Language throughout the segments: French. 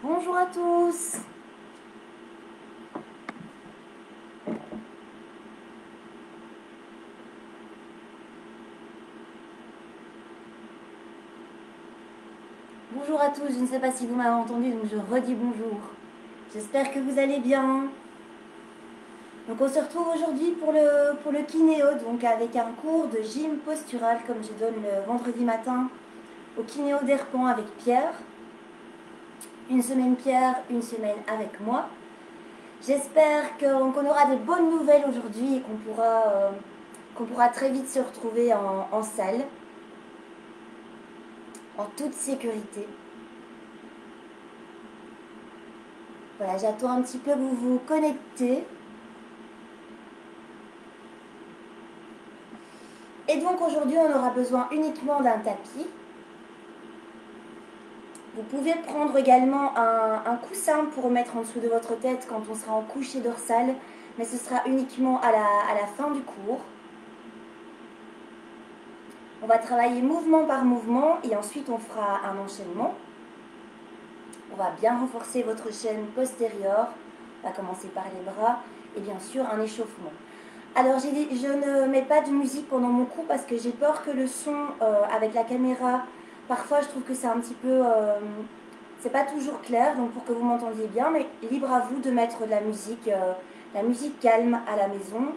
Bonjour à tous. Bonjour à tous, je ne sais pas si vous m'avez entendu, donc je redis bonjour. J'espère que vous allez bien. Donc on se retrouve aujourd'hui pour le kinéo, donc avec un cours de gym postural comme je donne le vendredi matin au kinéo d'Herpan avec Pierre. Une semaine Pierre, une semaine avec moi. J'espère qu'on aura des bonnes nouvelles aujourd'hui et qu'on pourra très vite se retrouver en salle, en toute sécurité. Voilà, j'attends un petit peu que vous vous connectez. Et donc aujourd'hui, on aura besoin uniquement d'un tapis. Vous pouvez prendre également un coussin pour mettre en dessous de votre tête quand on sera en couché dorsal, mais ce sera uniquement à la fin du cours. On va travailler mouvement par mouvement et ensuite on fera un enchaînement. On va bien renforcer votre chaîne postérieure. On va commencer par les bras et bien sûr un échauffement. Alors je ne mets pas de musique pendant mon cours parce que j'ai peur que le son avec la caméra, parfois je trouve que c'est un petit peu, c'est pas toujours clair, donc pour que vous m'entendiez bien, mais libre à vous de mettre de la musique calme à la maison.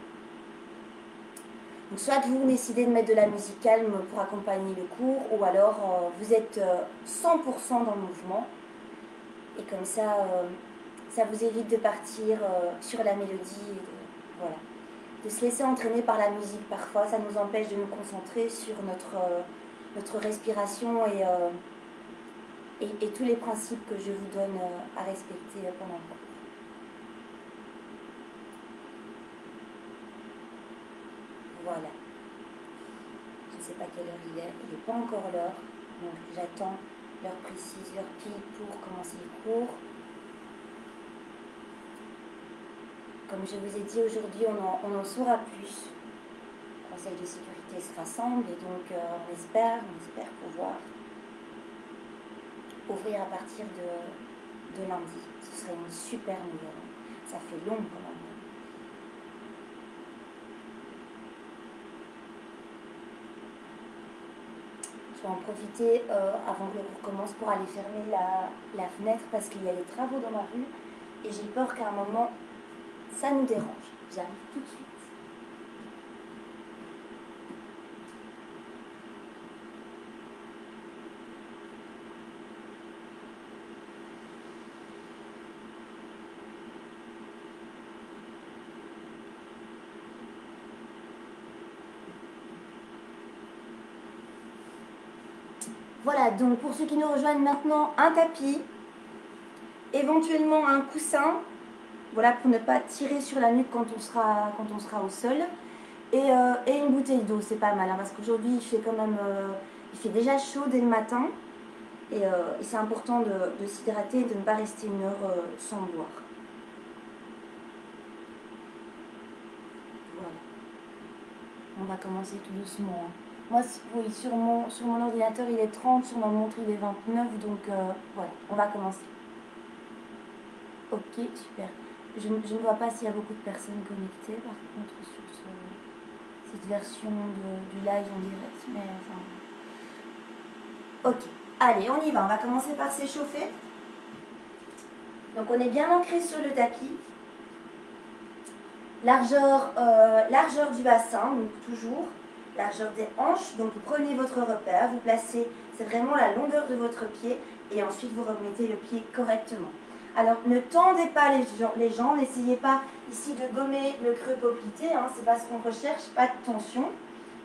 Donc soit vous décidez de mettre de la musique calme pour accompagner le cours, ou alors vous êtes 100% dans le mouvement, et comme ça, ça vous évite de partir sur la mélodie, voilà. De se laisser entraîner par la musique parfois, ça nous empêche de nous concentrer sur notre respiration et tous les principes que je vous donne à respecter pendant le cours. Voilà. Je ne sais pas quelle heure il n'est pas encore l'heure, donc j'attends l'heure précise, l'heure pile pour commencer le cours. Comme je vous ai dit, aujourd'hui on en saura plus. Le Conseil de sécurité se rassemble et donc on espère pouvoir ouvrir à partir de lundi. Ce serait une super nouvelle. Ça fait long quand même. Je vais en profiter avant que le cours commence pour aller fermer la fenêtre parce qu'il y a des travaux dans ma rue et j'ai peur qu'à un moment ça nous dérange. J'arrive tout de suite. Voilà, donc pour ceux qui nous rejoignent maintenant, un tapis, éventuellement un coussin, voilà, pour ne pas tirer sur la nuque quand on sera au sol, et une bouteille d'eau, c'est pas mal, hein, parce qu'aujourd'hui il fait déjà chaud dès le matin, et c'est important de s'hydrater et de ne pas rester une heure sans boire. Voilà. On va commencer tout doucement. Moi, oui, sur mon ordinateur, il est 30, sur ma montre, il est 29, donc voilà, on va commencer. Ok, super. Je ne vois pas s'il y a beaucoup de personnes connectées, par contre, sur cette version du live en direct, mais enfin... Ok, allez, on y va, on va commencer par s'échauffer. Donc on est bien ancré sur le tapis. Largeur du bassin, donc toujours. Largeur des hanches, donc vous prenez votre repère, vous placez, c'est vraiment la longueur de votre pied, et ensuite vous remettez le pied correctement. Alors ne tendez pas les jambes, n'essayez pas ici de gommer le creux poplité, hein, c'est pas ce qu'on recherche, pas de tension.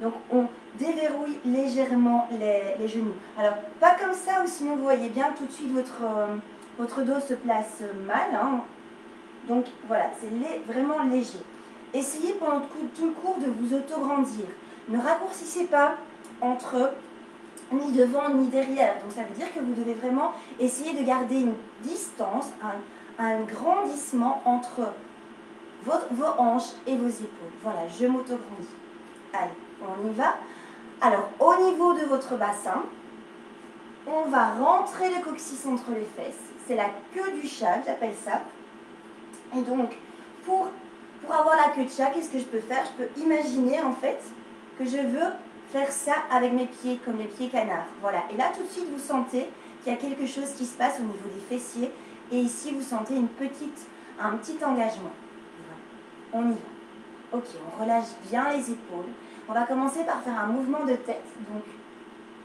Donc on déverrouille légèrement les genoux. Alors pas comme ça, ou sinon vous voyez bien tout de suite votre dos se place mal. Hein. Donc voilà, c'est vraiment léger. Essayez pendant tout le cours de vous auto-grandir. Ne raccourcissez pas entre ni devant ni derrière. Donc ça veut dire que vous devez vraiment essayer de garder une distance, un grandissement entre vos hanches et vos épaules. Voilà, je m'auto-grandis. Allez, on y va. Alors, au niveau de votre bassin, on va rentrer le coccyx entre les fesses. c'est la queue du chat, j'appelle ça. Et donc, pour avoir la queue de chat, qu'est-ce que je peux faire? Je peux imaginer en fait que je veux faire ça avec mes pieds, comme les pieds canards. Voilà. Et là, tout de suite, vous sentez qu'il y a quelque chose qui se passe au niveau des fessiers. Et ici, vous sentez un petit engagement. Voilà. On y va. Ok, on relâche bien les épaules. On va commencer par faire un mouvement de tête. Donc,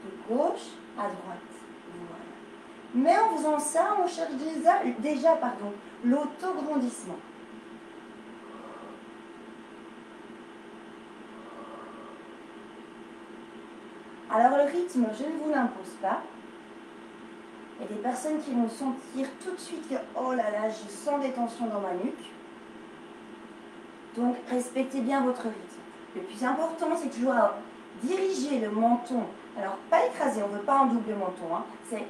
de gauche à droite. Voilà. Mais en faisant ça, on cherche déjà l'autograndissement. Alors le rythme, je ne vous l'impose pas. Il y a des personnes qui vont sentir tout de suite que oh là là, je sens des tensions dans ma nuque. Donc respectez bien votre rythme. Le plus important, c'est toujours diriger le menton. Alors pas écraser, on ne veut pas un double menton. Hein. C'est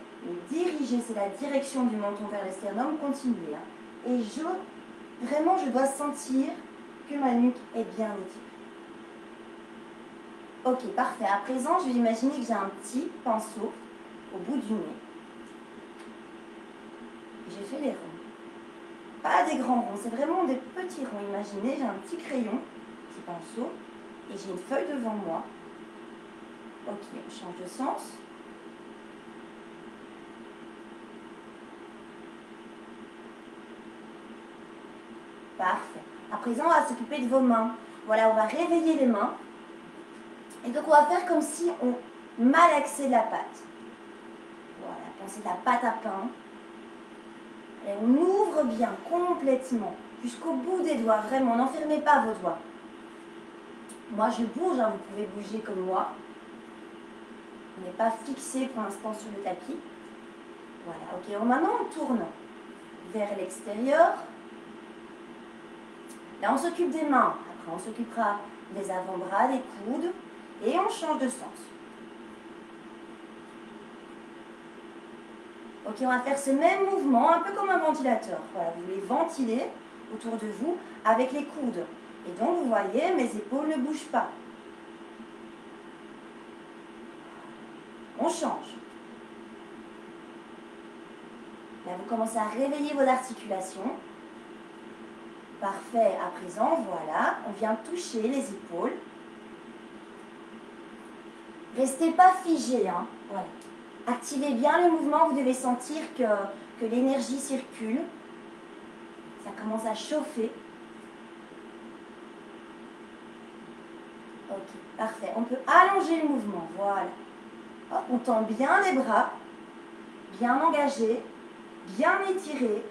diriger, c'est la direction du menton vers le sternum, continuer. Hein. Et vraiment, je dois sentir que ma nuque est bien étirée. Ok, parfait. À présent, je vais imaginer que j'ai un petit pinceau au bout du nez. J'ai fait les ronds. Pas des grands ronds, c'est vraiment des petits ronds. Imaginez, j'ai un petit crayon, petit pinceau, et j'ai une feuille devant moi. Ok, on change de sens. Parfait. À présent, on va s'occuper de vos mains. Voilà, on va réveiller les mains. Et donc, on va faire comme si on malaxait la pâte. Voilà, pensez à la pâte à pain. Et on ouvre bien, complètement, jusqu'au bout des doigts. Vraiment, n'enfermez pas vos doigts. Moi, je bouge, hein, vous pouvez bouger comme moi. On n'est pas fixé pour l'instant sur le tapis. Voilà, ok. Alors maintenant, on tourne vers l'extérieur. Là, on s'occupe des mains. Après, on s'occupera des avant-bras, des coudes. Et on change de sens. Ok, on va faire ce même mouvement, un peu comme un ventilateur. Voilà, vous les ventilez autour de vous avec les coudes. Et donc, vous voyez, mes épaules ne bougent pas. On change. Là, vous commencez à réveiller vos articulations. Parfait. À présent, voilà, on vient toucher les épaules. Restez pas figé, hein. Voilà. Activez bien le mouvement, vous devez sentir que l'énergie circule. Ça commence à chauffer. Ok, parfait. On peut allonger le mouvement, voilà. Hop, on tend bien les bras, bien engagés, bien étirés.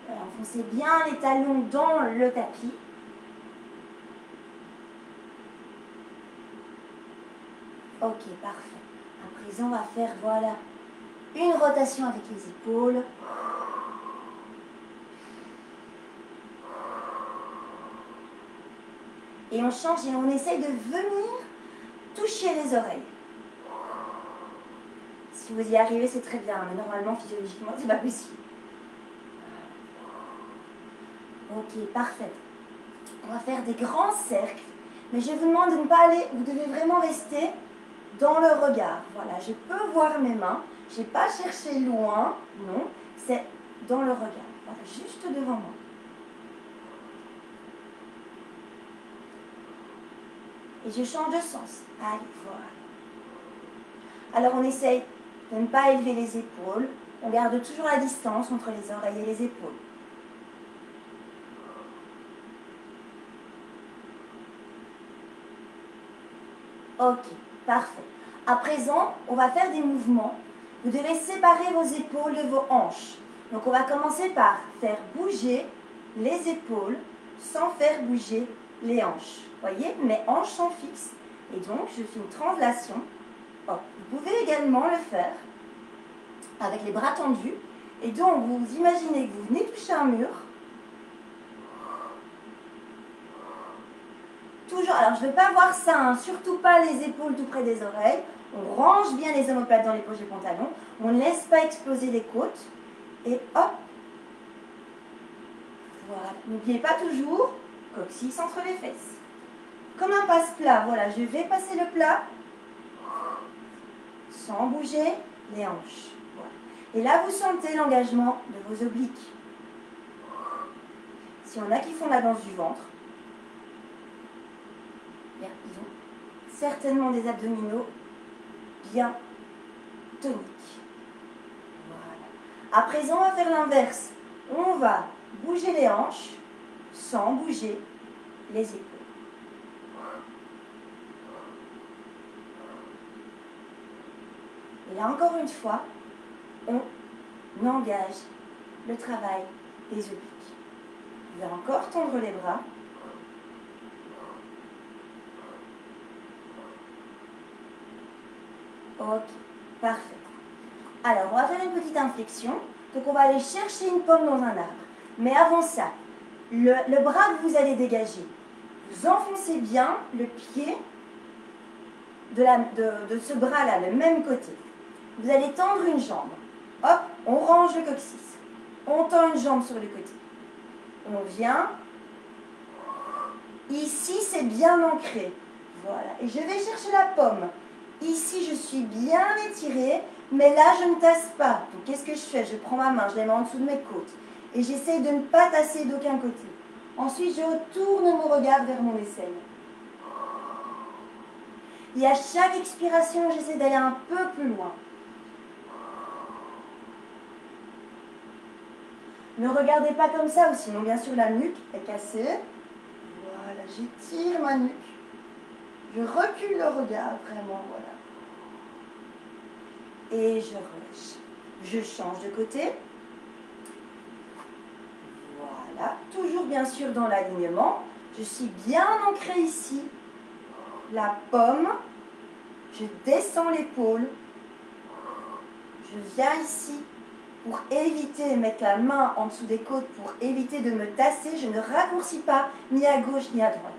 Voilà, enfoncez bien les talons dans le tapis. Ok, parfait. À présent, on va faire, voilà, une rotation avec les épaules. Et on change et on essaye de venir toucher les oreilles. Si vous y arrivez, c'est très bien, mais normalement, physiologiquement, c'est pas possible. Ok, parfait. On va faire des grands cercles, mais je vous demande de ne pas aller, vous devez vraiment rester dans le regard. Voilà, je peux voir mes mains, je n'ai pas cherché loin, non, c'est dans le regard. Voilà, juste devant moi. Et je change de sens. Allez, voilà. Alors on essaye de ne pas élever les épaules. On garde toujours la distance entre les oreilles et les épaules. Ok, parfait. À présent, on va faire des mouvements. Vous devez séparer vos épaules de vos hanches. Donc on va commencer par faire bouger les épaules sans faire bouger les hanches. Vous voyez, mes hanches sont fixes. Et donc, je fais une translation. Oh, vous pouvez également le faire avec les bras tendus. Et donc, vous imaginez que vous venez toucher un mur. Toujours, alors je ne veux pas voir ça, hein, surtout pas les épaules tout près des oreilles. On range bien les omoplates dans les poches des pantalons. On ne laisse pas exploser les côtes. Et hop. Voilà. N'oubliez pas toujours, coccyx entre les fesses. Comme un passe-plat, voilà, je vais passer le plat sans bouger les hanches. Voilà. Et là, vous sentez l'engagement de vos obliques. Si on a qui font la danse du ventre, bien, ils ont certainement des abdominaux bien toniques. Voilà. À présent, on va faire l'inverse. On va bouger les hanches sans bouger les épaules. Et là, encore une fois, on engage le travail des obliques. Vous allez encore tendre les bras. Ok, parfait. Alors, on va faire une petite inflexion. Donc, on va aller chercher une pomme dans un arbre. Mais avant ça, le bras que vous allez dégager, vous enfoncez bien le pied de ce bras-là, le même côté. Vous allez tendre une jambe. Hop, on range le coccyx. On tend une jambe sur le côté. On vient. Ici, c'est bien ancré. Voilà. Et je vais chercher la pomme. Ici, je suis bien étirée, mais là, je ne tasse pas. Donc, qu'est-ce que je fais? Je prends ma main, je la mets en dessous de mes côtes. Et j'essaye de ne pas tasser d'aucun côté. Ensuite, je retourne mon regard vers mon aisselle. Et à chaque expiration, j'essaie d'aller un peu plus loin. Ne regardez pas comme ça, ou sinon, bien sûr, la nuque est cassée. Voilà, j'étire ma nuque. Je recule le regard, vraiment, voilà. Et je relâche. Je change de côté. Voilà, toujours bien sûr dans l'alignement. Je suis bien ancrée ici. La pomme. Je descends l'épaule. Je viens ici pour éviter de mettre la main en dessous des côtes, pour éviter de me tasser. Je ne raccourcis pas ni à gauche ni à droite.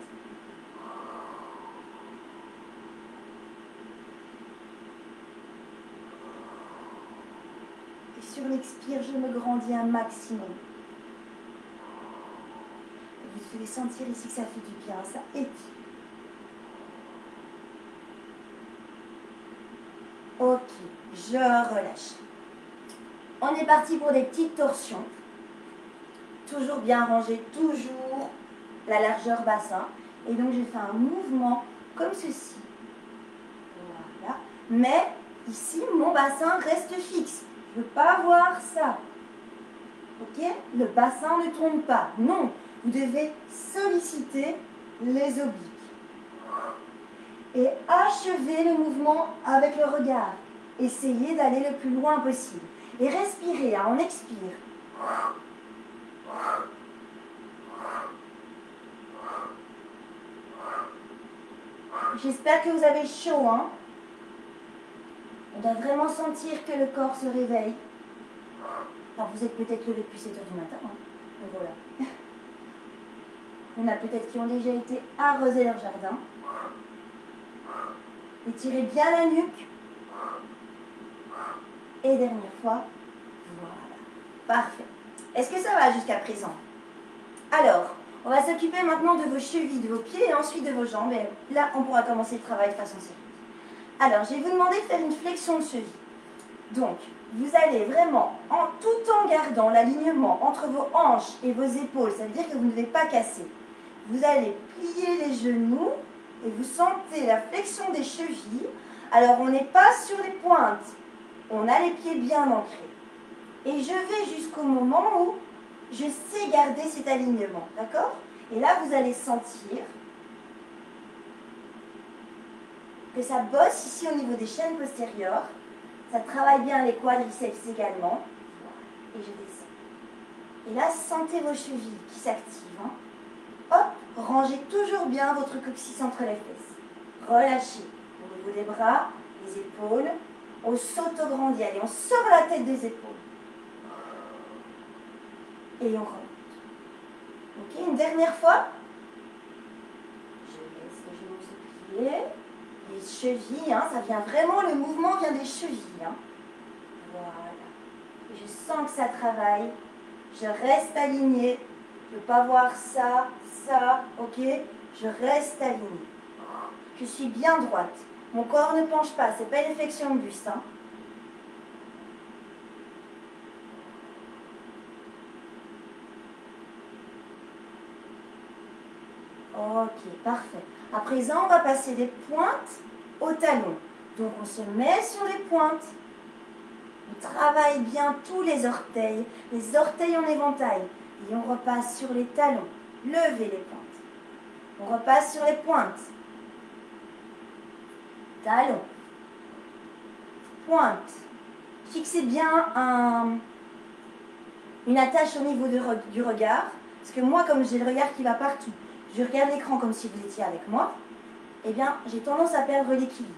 Et sur l'expire, je me grandis un maximum. Vous devez sentir ici que ça fait du bien, ça étire. Ok, je relâche. On est parti pour des petites torsions. Toujours bien rangé, toujours la largeur bassin. Et donc, je fais un mouvement comme ceci. Voilà. Mais ici, mon bassin reste fixe. Je ne veux pas voir ça. Ok? Le bassin ne tourne pas. Non, vous devez solliciter les obliques. Et achever le mouvement avec le regard. Essayez d'aller le plus loin possible. Et respirez, hein, on expire. J'espère que vous avez chaud, hein. On doit vraiment sentir que le corps se réveille. Alors vous êtes peut-être levé depuis 7 h du matin, hein. Donc voilà. Il y en a peut-être qui ont déjà été arroser leur jardin. Étirez bien la nuque. Et dernière fois. Voilà. Parfait. Est-ce que ça va jusqu'à présent? Alors, on va s'occuper maintenant de vos chevilles, de vos pieds et ensuite de vos jambes. Et là, on pourra commencer le travail de façon sérieuse. Alors, je vais vous demander de faire une flexion de cheville. Donc, vous allez vraiment, tout en gardant l'alignement entre vos hanches et vos épaules, ça veut dire que vous ne devez pas casser. Vous allez plier les genoux et vous sentez la flexion des chevilles. Alors, on n'est pas sur les pointes. On a les pieds bien ancrés. Et je vais jusqu'au moment où je sais garder cet alignement. D'accord? Et là, vous allez sentir que ça bosse ici au niveau des chaînes postérieures. Ça travaille bien les quadriceps également. Et je descends. Et là, sentez vos chevilles qui s'activent. Hein. Hop, rangez toujours bien votre coccyx entre les fesses. Relâchez au niveau des bras, des épaules. On s'auto-grandit. Allez, on sort la tête des épaules. Et on remonte. Ok, une dernière fois. Je laisse les genoux se plier. Les chevilles, hein, ça vient vraiment, le mouvement vient des chevilles. Hein. Voilà. Et je sens que ça travaille. Je reste alignée. Je ne veux pas voir ça, ça, ok? Je reste alignée. Je suis bien droite. Mon corps ne penche pas, ce n'est pas une flexion de buste. Hein. Ok, parfait. À présent, on va passer des pointes au talon. Donc, on se met sur les pointes. On travaille bien tous les orteils en éventail. Et on repasse sur les talons. Levez les pointes. On repasse sur les pointes. Talons. Pointe. Fixez bien une attache au niveau du regard. Parce que moi, comme j'ai le regard qui va partout, je regarde l'écran comme si vous étiez avec moi, eh bien, j'ai tendance à perdre l'équilibre.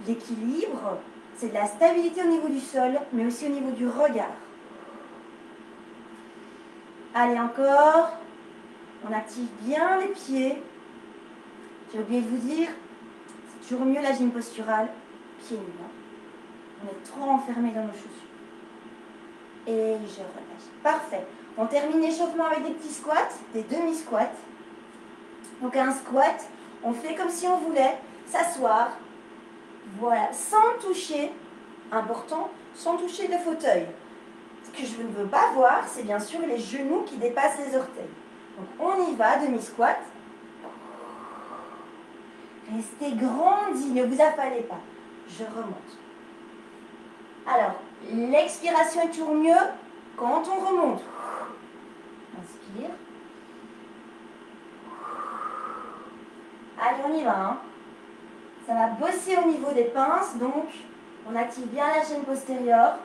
L'équilibre, c'est de la stabilité au niveau du sol, mais aussi au niveau du regard. Allez, encore. On active bien les pieds. J'ai oublié de vous dire, c'est toujours mieux la gym posturale, pieds nus. On est trop enfermé dans nos chaussures. Et je relâche. Parfait. On termine l'échauffement avec des petits squats, des demi-squats. Donc un squat, on fait comme si on voulait s'asseoir. Voilà, sans toucher, important, sans toucher le fauteuil. Ce que je ne veux pas voir, c'est bien sûr les genoux qui dépassent les orteils. Donc on y va, demi-squat. Restez grandi, ne vous affalez pas. Je remonte. Alors, l'expiration est toujours mieux quand on remonte. Inspire. Allez, on y va. Hein. Ça va bosser au niveau des pinces, donc on active bien la chaîne postérieure.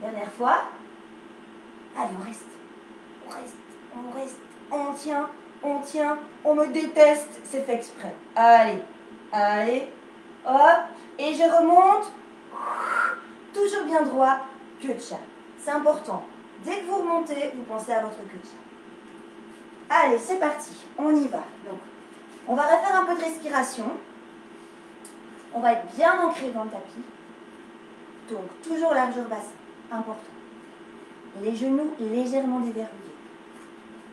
Dernière fois. Allez, on reste. On reste, on reste, on tient, on tient. On me déteste, c'est fait exprès. Allez, allez, hop. Et je remonte. Toujours bien droit, queue de chat. C'est important. Dès que vous remontez, vous pensez à votre queue de chat. Allez, c'est parti. On y va. Donc, on va refaire un peu de respiration. On va être bien ancré dans le tapis. Donc, toujours largeur bassin. Important. Les genoux légèrement déverrouillés.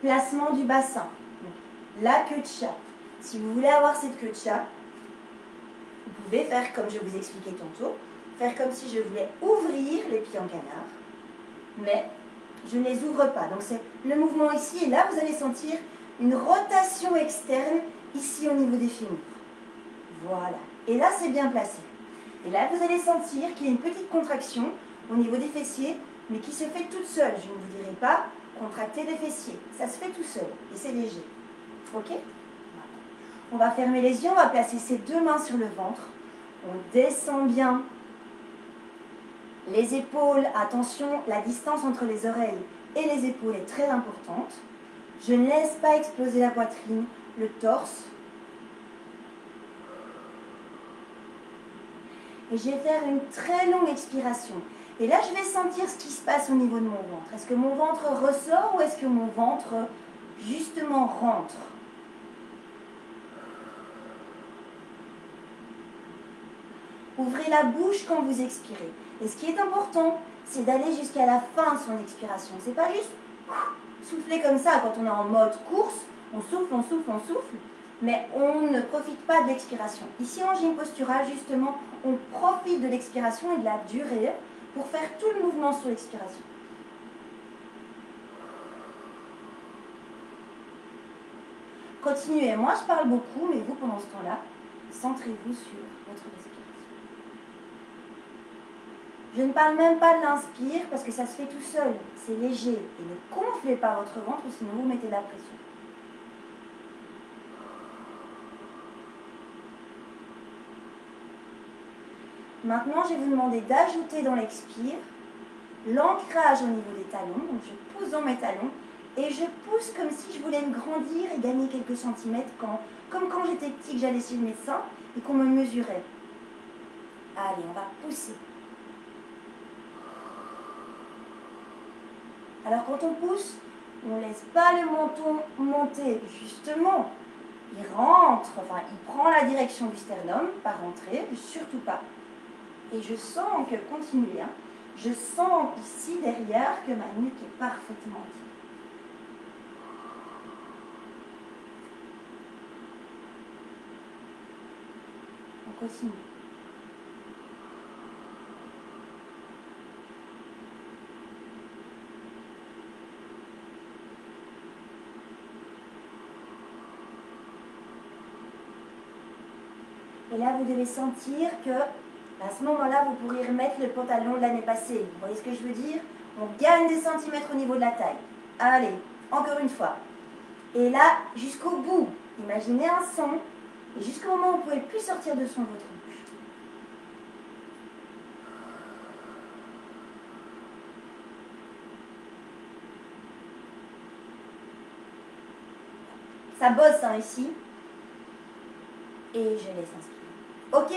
Placement du bassin. Donc, la queue de chat. Si vous voulez avoir cette queue de chat, vous pouvez faire comme je vous expliquais tantôt. Faire comme si je voulais ouvrir les pieds en canard. Mais je ne les ouvre pas. Donc, c'est le mouvement ici. Et là, vous allez sentir une rotation externe ici au niveau des fémurs. Voilà. Et là, c'est bien placé. Et là, vous allez sentir qu'il y a une petite contraction au niveau des fessiers, mais qui se fait toute seule. Je ne vous dirai pas contracter les fessiers. Ça se fait tout seul et c'est léger. Ok ? On va fermer les yeux, on va placer ses deux mains sur le ventre. On descend bien les épaules. Attention, la distance entre les oreilles et les épaules est très importante. Je ne laisse pas exploser la poitrine, le torse. Et je vais faire une très longue expiration. Et là, je vais sentir ce qui se passe au niveau de mon ventre. Est-ce que mon ventre ressort ou est-ce que mon ventre, justement, rentre ? Ouvrez la bouche quand vous expirez. Et ce qui est important, c'est d'aller jusqu'à la fin de son expiration. C'est pas juste souffler comme ça quand on est en mode course. On souffle, on souffle, on souffle. Mais on ne profite pas de l'expiration. Ici, en gym postural, justement, on profite de l'expiration et de la durée pour faire tout le mouvement sur l'expiration. Continuez. Moi, je parle beaucoup, mais vous, pendant ce temps-là, centrez-vous sur votre respiration. Je ne parle même pas de l'inspire parce que ça se fait tout seul. C'est léger. Et ne gonflez pas votre ventre, sinon vous mettez de la pression. Maintenant, je vais vous demander d'ajouter dans l'expire l'ancrage au niveau des talons. Donc, je pousse dans mes talons et je pousse comme si je voulais me grandir et gagner quelques centimètres, comme quand j'étais petit, que j'allais chez le médecin et qu'on me mesurait. Allez, on va pousser. Alors, quand on pousse, on ne laisse pas le menton monter. Justement, il rentre, enfin, il prend la direction du sternum, pas rentrer, surtout pas. Et je sens que, continuez, hein, je sens ici derrière que ma nuque est parfaitement libre. On continue. Et là, vous devez sentir que, à ce moment-là, vous pourrez remettre le pantalon de l'année passée. Vous voyez ce que je veux dire? On gagne des centimètres au niveau de la taille. Allez, encore une fois. Et là, jusqu'au bout, imaginez un son, et jusqu'au moment où vous ne pouvez plus sortir de son de votre bouche. Ça bosse hein, ici. Et je laisse inspirer. Ok?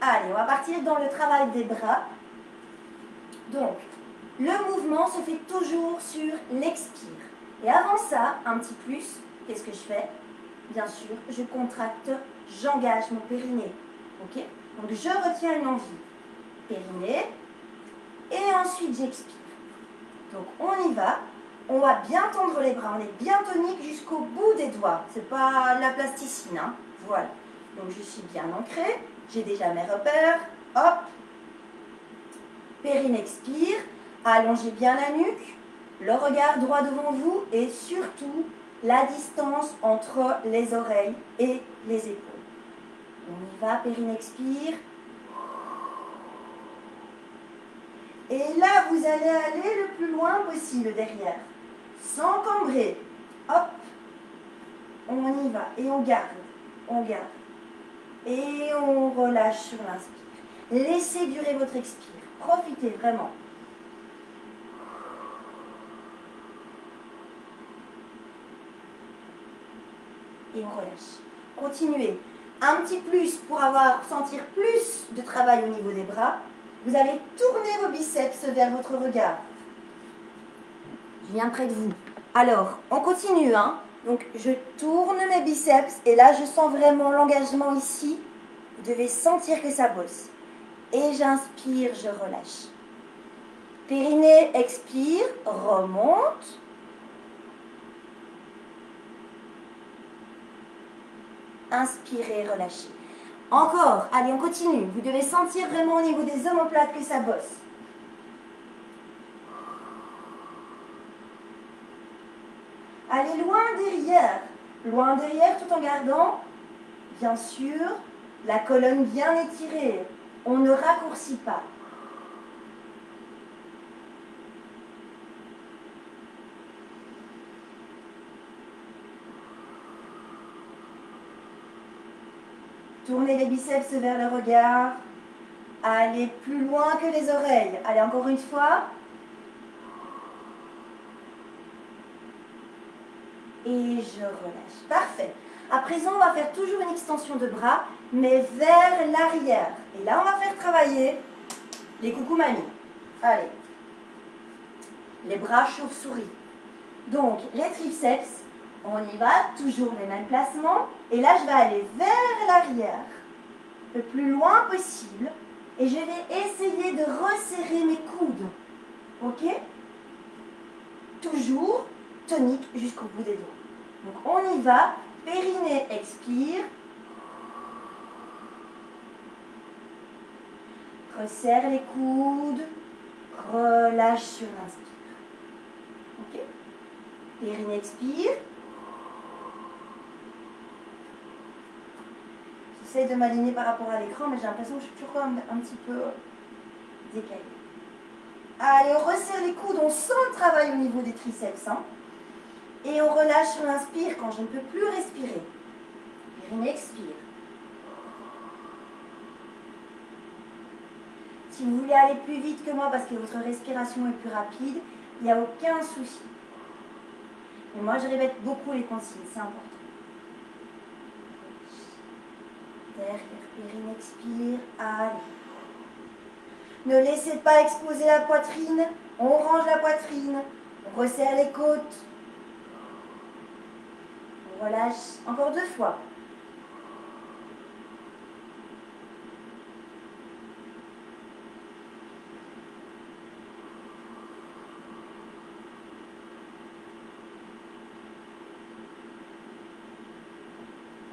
Allez, on va partir dans le travail des bras. Donc, le mouvement se fait toujours sur l'expire. Et avant ça, un petit plus, qu'est-ce que je fais? Bien sûr, je contracte, j'engage mon périnée. Ok? Donc, je retiens une envie. Périnée. Et ensuite, j'expire. Donc, on y va. On va bien tendre les bras. On est bien tonique jusqu'au bout des doigts. C'est pas la plasticine. Hein? Voilà. Donc, je suis bien ancrée. J'ai déjà mes repères. Hop. Périnée expire. Allongez bien la nuque. Le regard droit devant vous. Et surtout, la distance entre les oreilles et les épaules. On y va. Périnée expire. Et là, vous allez aller le plus loin possible derrière. Sans cambrer. Hop. On y va. Et on garde. On garde. Et on relâche sur l'inspire. Laissez durer votre expire. Profitez vraiment. Et on relâche. Continuez. Un petit plus pour sentir plus de travail au niveau des bras. Vous allez tourner vos biceps vers votre regard. Je viens près de vous. Alors, on continue. Hein. Donc, je tourne mes biceps et là, je sens vraiment l'engagement ici. Vous devez sentir que ça bosse. Et j'inspire, je relâche. Périnée, expire, remonte. Inspirez, relâchez. Encore, allez, on continue. Vous devez sentir vraiment au niveau des omoplates que ça bosse. Allez loin derrière tout en gardant, bien sûr, la colonne bien étirée. On ne raccourcit pas. Tournez les biceps vers le regard. Allez plus loin que les oreilles. Allez, encore une fois. Et je relâche. Parfait. À présent, on va faire toujours une extension de bras, mais vers l'arrière. Et là, on va faire travailler les coucou mamies. Allez. Les bras chauve-souris. Donc, les triceps, on y va, toujours les mêmes placements. Et là, je vais aller vers l'arrière, le plus loin possible. Et je vais essayer de resserrer mes coudes. Ok? Toujours tonique jusqu'au bout des doigts. Donc, on y va. Périnée, expire. Resserre les coudes. Relâche sur l'inspire. Ok? Périnée, expire. J'essaie de m'aligner par rapport à l'écran, mais j'ai l'impression que je suis toujours un petit peu décalée. Allez, on resserre les coudes, on sent le travail au niveau des triceps. Hein. Et on relâche sur l'inspire quand je ne peux plus respirer. Périnée, expire. Si vous voulez aller plus vite que moi parce que votre respiration est plus rapide, il n'y a aucun souci. Et moi, je répète beaucoup les consignes, c'est important. Derrière, périnée, expire. Allez. Ne laissez pas exploser la poitrine. On range la poitrine. On resserre les côtes. On relâche. Encore 2 fois.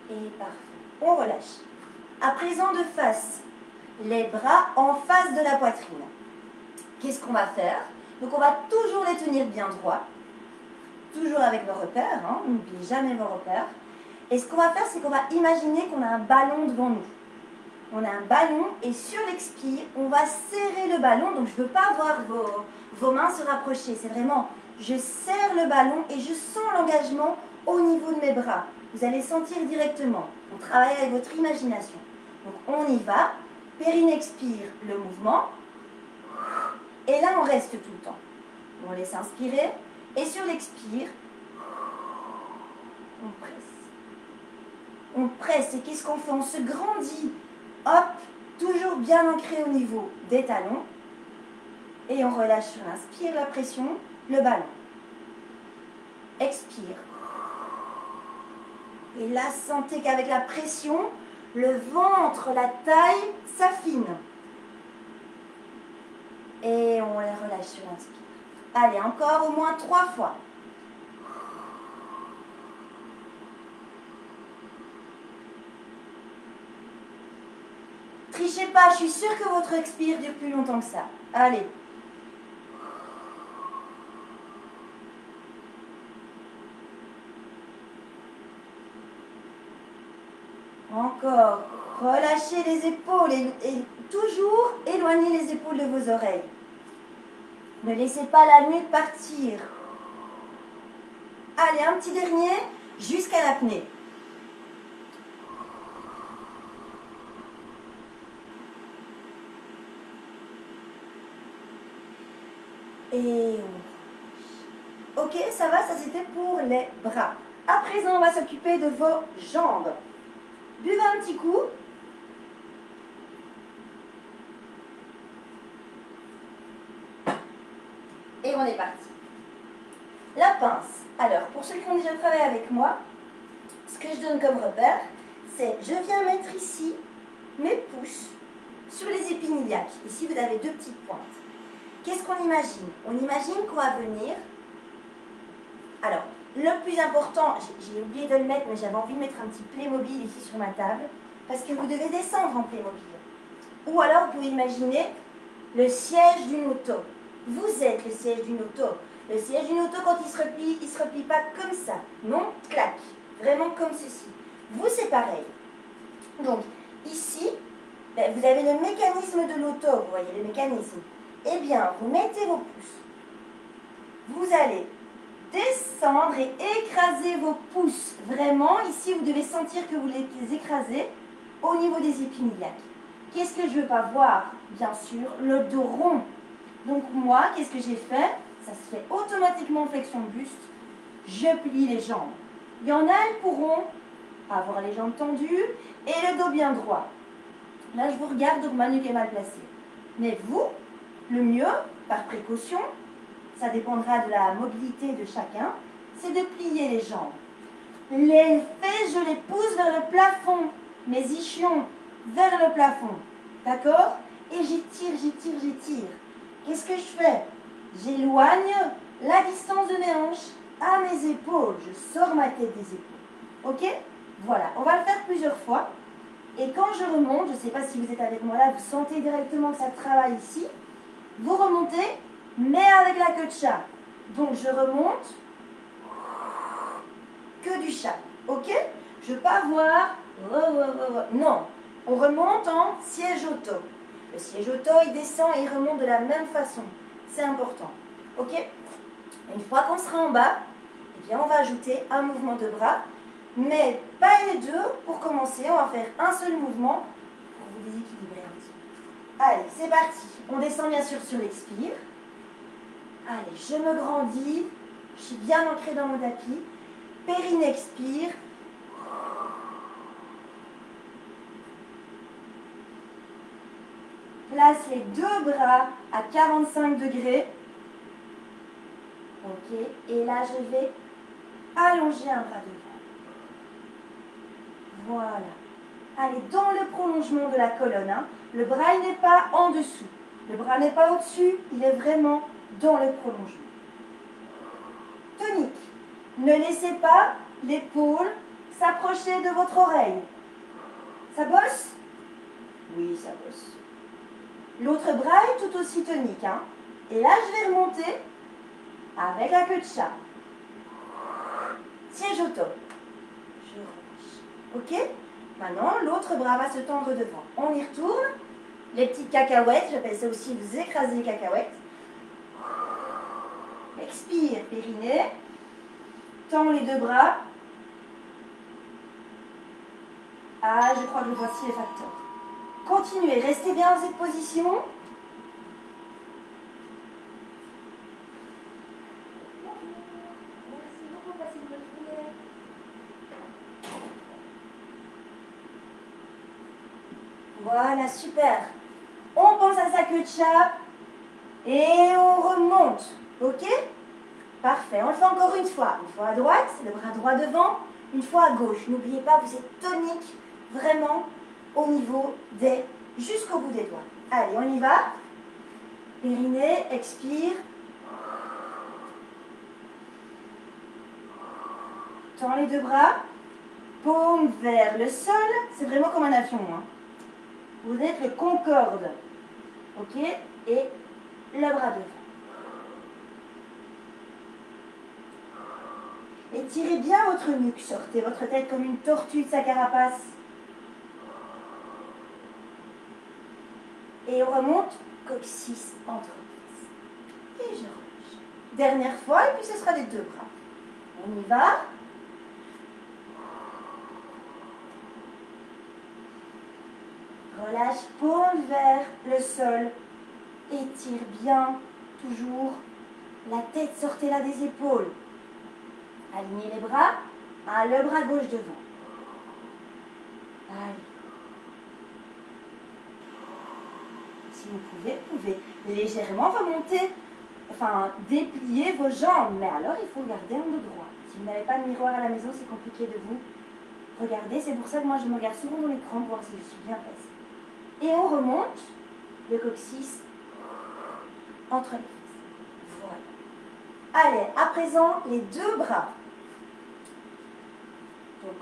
Et parfait. On relâche. À présent de face. Les bras en face de la poitrine. Qu'est-ce qu'on va faire? Donc on va toujours les tenir bien droits. Toujours avec vos repères. Hein, n'oubliez jamais vos repères. Et ce qu'on va faire, c'est qu'on va imaginer qu'on a un ballon devant nous. On a un ballon et sur l'expire, on va serrer le ballon. Donc je ne veux pas voir vos mains se rapprocher. C'est vraiment, je serre le ballon et je sens l'engagement au niveau de mes bras. Vous allez sentir directement. On travaille avec votre imagination. Donc on y va. Périnée expire le mouvement. Et là, on reste tout le temps. On laisse inspirer. Et sur l'expire, on presse. On presse. Et qu'est-ce qu'on fait? On se grandit. Hop, toujours bien ancré au niveau des talons. Et on relâche sur l'inspire la pression, le ballon. Expire. Et là, sentez qu'avec la pression, le ventre, la taille s'affine. Et on les relâche sur l'inspire. Allez, encore au moins 3 fois. Trichez pas, je suis sûre que votre expire dure plus longtemps que ça. Allez. Encore. Relâchez les épaules et toujours éloignez les épaules de vos oreilles. Ne laissez pas la nuque partir. Allez, un petit dernier jusqu'à l'apnée. Et ok, ça va, ça c'était pour les bras. À présent, on va s'occuper de vos jambes. Buvez un petit coup. Et on est parti. La pince. Alors, pour ceux qui ont déjà travaillé avec moi, ce que je donne comme repère, c'est je viens mettre ici mes pouces sur les épines iliaques. Ici, vous avez 2 petites pointes. Qu'est-ce qu'on imagine? On imagine qu'on va venir... Alors, le plus important, j'ai oublié de le mettre, mais j'avais envie de mettre un petit Playmobil ici sur ma table, parce que vous devez descendre en Playmobil. Ou alors, vous pouvez imaginer le siège d'une auto. Vous êtes le siège d'une auto. Le siège d'une auto, quand il se replie pas comme ça. Non, clac. Vraiment comme ceci. Vous, c'est pareil. Donc, ici, vous avez le mécanisme de l'auto. Vous voyez le mécanisme. Eh bien, vous mettez vos pouces. Vous allez descendre et écraser vos pouces. Vraiment, ici, vous devez sentir que vous les écrasez au niveau des épines iliaques. Qu'est-ce que je ne veux pas voir? Bien sûr, le dos rond. Donc moi, qu'est-ce que j'ai fait? Ça se fait automatiquement en flexion de buste. Je plie les jambes. Il y en a, elles pourront avoir les jambes tendues et le dos bien droit. Là, je vous regarde, donc ma nuque est mal placée. Mais vous, le mieux, par précaution, ça dépendra de la mobilité de chacun, c'est de plier les jambes. Les fesses, je les pousse vers le plafond. Mes ischions vers le plafond. D'accord? Et j'étire, j'étire, j'étire. Qu'est-ce que je fais? J'éloigne la distance de mes hanches à mes épaules. Je sors ma tête des épaules. Ok? Voilà, on va le faire plusieurs fois. Et quand je remonte, je ne sais pas si vous êtes avec moi là, vous sentez directement que ça travaille ici. Vous remontez, mais avec la queue de chat. Donc je remonte, queue du chat. Ok? Je ne veux pas voir. Non, on remonte en siège auto. Le siège auto, il descend et il remonte de la même façon. C'est important. Ok? Une fois qu'on sera en bas, eh bien on va ajouter un mouvement de bras, mais pas les deux. Pour commencer, on va faire un seul mouvement pour vous déséquilibrer un petit peu. Allez, c'est parti. On descend bien sûr sur l'expire. Allez, je me grandis. Je suis bien ancrée dans mon tapis. Périnée expire. Place les 2 bras à 45 degrés. Ok, et là je vais allonger un bras devant. Voilà. Allez, dans le prolongement de la colonne. Hein. Le bras, il n'est pas en dessous. Le bras n'est pas au-dessus, il est vraiment dans le prolongement. Tonique. Ne laissez pas l'épaule s'approcher de votre oreille. Ça bosse? Oui, ça bosse. L'autre bras est tout aussi tonique. Hein. Et là, je vais remonter avec la queue de chat. Siège auto. Je relâche. Ok? Maintenant, l'autre bras va se tendre devant. On y retourne. Les petites cacahuètes, j'appelle ça aussi vous écrasez les cacahuètes. Expire, périnée. Tends les deux bras. Ah, je crois que voici les facteurs. Continuez, restez bien dans cette position. Merci beaucoup, passez une bonne journée. Voilà, super. On pense à sa queue de chat et on remonte. Ok? Parfait. On le fait encore une fois. Une fois à droite, le bras droit devant. Une fois à gauche. N'oubliez pas, vous êtes tonique vraiment au niveau des... jusqu'au bout des doigts. Allez, on y va. Périnée, expire. Tends les deux bras. Paume vers le sol. C'est vraiment comme un avion. Hein. Vous êtes le concorde. Ok? Et le bras devant. Étirez bien votre nuque. Sortez votre tête comme une tortue de sa carapace. Et on remonte coccyx entre les fesses. Et je relâche. Dernière fois, et puis ce sera les deux bras. On y va. Relâche, paume vers le sol. Étire bien, toujours. La tête, sortez-la des épaules. Alignez les bras. Le bras gauche devant. Allez. Si vous pouvez légèrement remonter, enfin déplier vos jambes. Mais alors, il faut garder un dos droit. Si vous n'avez pas de miroir à la maison, c'est compliqué de vous regarder. C'est pour ça que moi, je me regarde souvent dans l'écran pour voir si je suis bien placée. Et on remonte le coccyx entre les fesses. Voilà. Allez, à présent, les deux bras. Donc,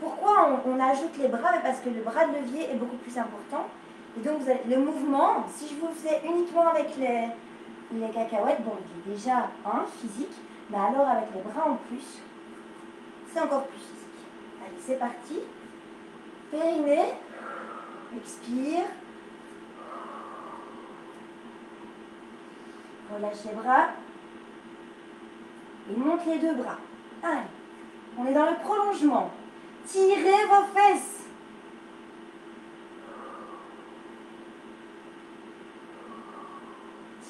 pourquoi on ajoute les bras? Parce que le bras de levier est beaucoup plus important. Et donc, vous avez, le mouvement, si je vous le faisais uniquement avec les cacahuètes, bon, il est déjà physique, mais alors avec les bras en plus, c'est encore plus physique. Allez, c'est parti. Périnée, expire. Relâche les bras. Et monte les deux bras. Allez, on est dans le prolongement. Tirez vos fesses.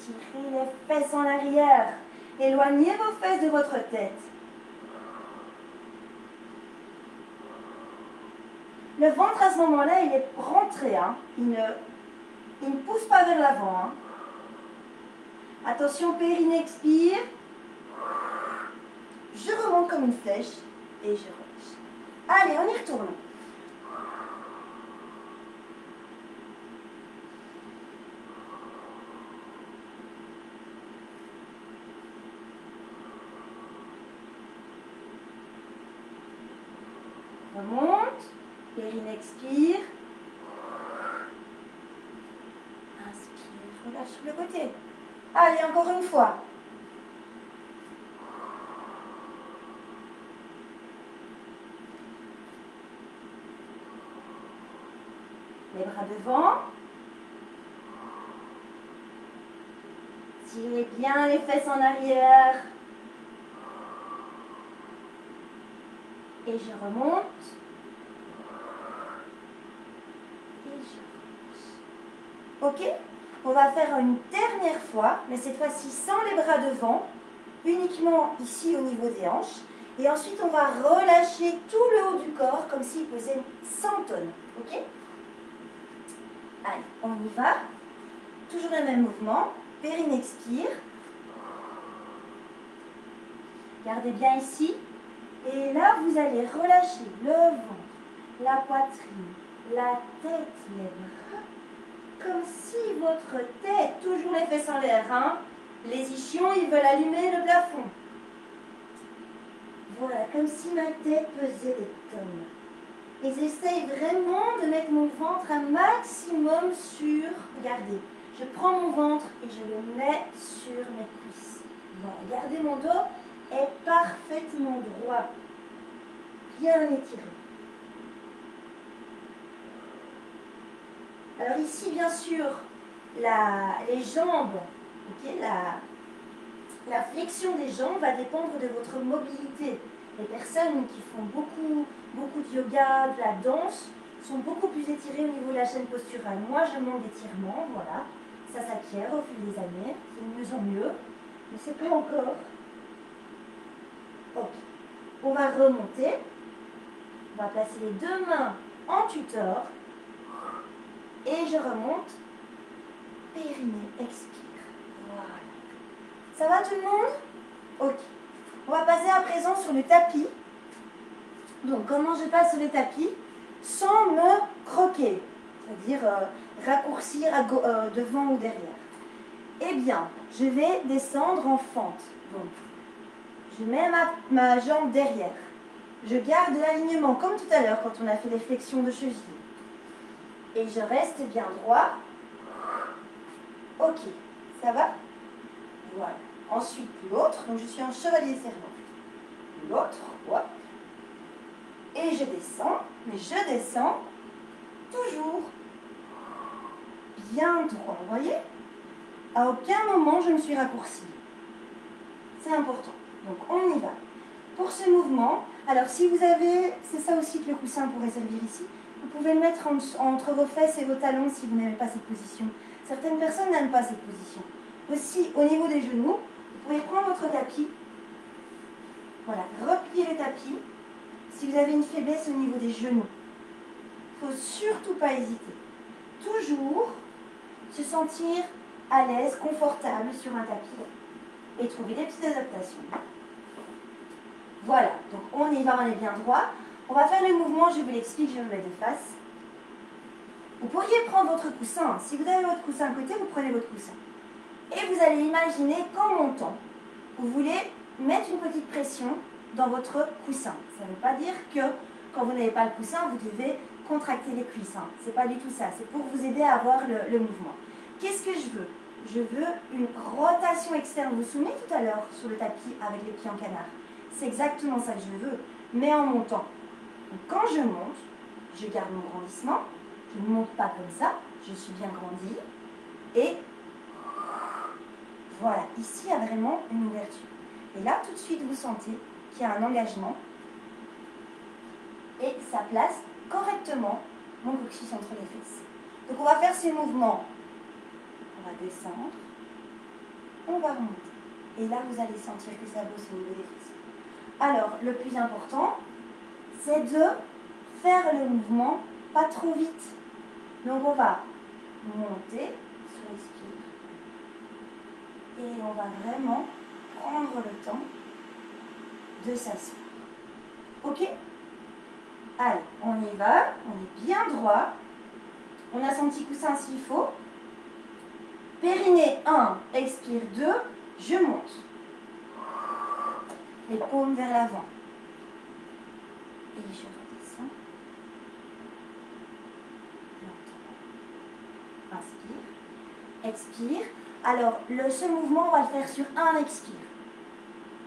Tirez les fesses en arrière. Éloignez vos fesses de votre tête. Le ventre à ce moment-là, il est rentré. Hein. Il ne pousse pas vers l'avant. Hein. Attention, périnée, expire. Je remonte comme une flèche et je relâche. Allez, on y retourne. Remonte. Périnée, expire. Inspire, relâche sur le côté. Allez, encore une fois. Les bras devant. Tirez bien les fesses en arrière. Et je remonte. Et je relâche. Ok? On va faire une dernière fois, mais cette fois-ci sans les bras devant, uniquement ici au niveau des hanches. Et ensuite, on va relâcher tout le haut du corps comme s'il pesait 100 tonnes. Ok? Allez, on y va. Toujours le même mouvement. Périnée, expire. Gardez bien ici. Et là, vous allez relâcher le ventre, la poitrine, la tête, les bras. Comme si votre tête, toujours les fesses en l'air, hein, les ischions, ils veulent allumer le plafond. Voilà, comme si ma tête pesait des tonnes. Et j'essaye vraiment de mettre mon ventre un maximum sur, regardez, je prends mon ventre et je le mets sur mes cuisses. Bon, regardez, mon dos est parfaitement droit, bien étiré. Alors ici, bien sûr, les jambes, okay, la flexion des jambes va dépendre de votre mobilité. Les personnes qui font beaucoup de yoga, de la danse, sont beaucoup plus étirées au niveau de la chaîne posturale. Moi, je manque d'étirement, voilà. Ça s'acquiert au fil des années, c'est de mieux en mieux, mais c'est pas encore. Ok. On va remonter. On va placer les deux mains en tuteur. Et je remonte. Périnée, expire. Voilà. Ça va tout le monde? Ok. On va passer à présent sur le tapis. Donc, comment je passe sur le tapis sans me croquer, c'est-à-dire raccourcir devant ou derrière. Eh bien, je vais descendre en fente. Donc, je mets ma jambe derrière. Je garde l'alignement comme tout à l'heure quand on a fait les flexions de cheville. Et je reste bien droit. Ok, ça va? Voilà. Ensuite, l'autre. Donc, je suis en chevalier servant. L'autre, hop. Et je descends, mais je descends toujours bien droit. Vous voyez? À aucun moment, je me suis raccourcie. C'est important. Donc, on y va. Pour ce mouvement, alors si vous avez, c'est ça aussi que le coussin pourrait servir ici, vous pouvez le mettre entre vos fesses et vos talons si vous n'aimez pas cette position. Certaines personnes n'aiment pas cette position. Aussi, au niveau des genoux, vous pouvez prendre votre tapis. Voilà, repliez le tapis. Si vous avez une faiblesse au niveau des genoux, il ne faut surtout pas hésiter. Toujours se sentir à l'aise, confortable sur un tapis et trouver des petites adaptations. Voilà, donc on y va, on est bien droit. On va faire le mouvement, je vous l'explique, je vais me mettre de face. Vous pourriez prendre votre coussin. Si vous avez votre coussin à côté, vous prenez votre coussin. Et vous allez imaginer qu'en montant, vous voulez mettre une petite pression dans votre coussin. Ça ne veut pas dire que quand vous n'avez pas le coussin, vous devez contracter les cuisses. Ce n'est pas du tout ça. C'est pour vous aider à avoir le mouvement. Qu'est-ce que je veux? Je veux une rotation externe. Vous vous souvenez tout à l'heure sur le tapis avec les pieds en canard? C'est exactement ça que je veux, mais en montant. Donc, quand je monte, je garde mon grandissement. Je ne monte pas comme ça. Je suis bien grandi. Et voilà, ici, il y a vraiment une ouverture. Et là, tout de suite, vous sentez qu'il y a un engagement. Et ça place correctement mon coccyx entre les fesses. Donc, on va faire ces mouvements. On va descendre. On va remonter. Et là, vous allez sentir que ça bosse au niveau des fesses. Alors, le plus important, c'est de faire le mouvement pas trop vite. Donc, on va monter sur l'expire. Et on va vraiment prendre le temps de s'asseoir. Ok? Allez, on y va. On est bien droit. On a son petit coussin s'il faut. Périnée 1, expire 2, je monte. Les paumes vers l'avant. Et je redescends. Lentement. Inspire. Expire. Alors, ce mouvement, on va le faire sur un expire.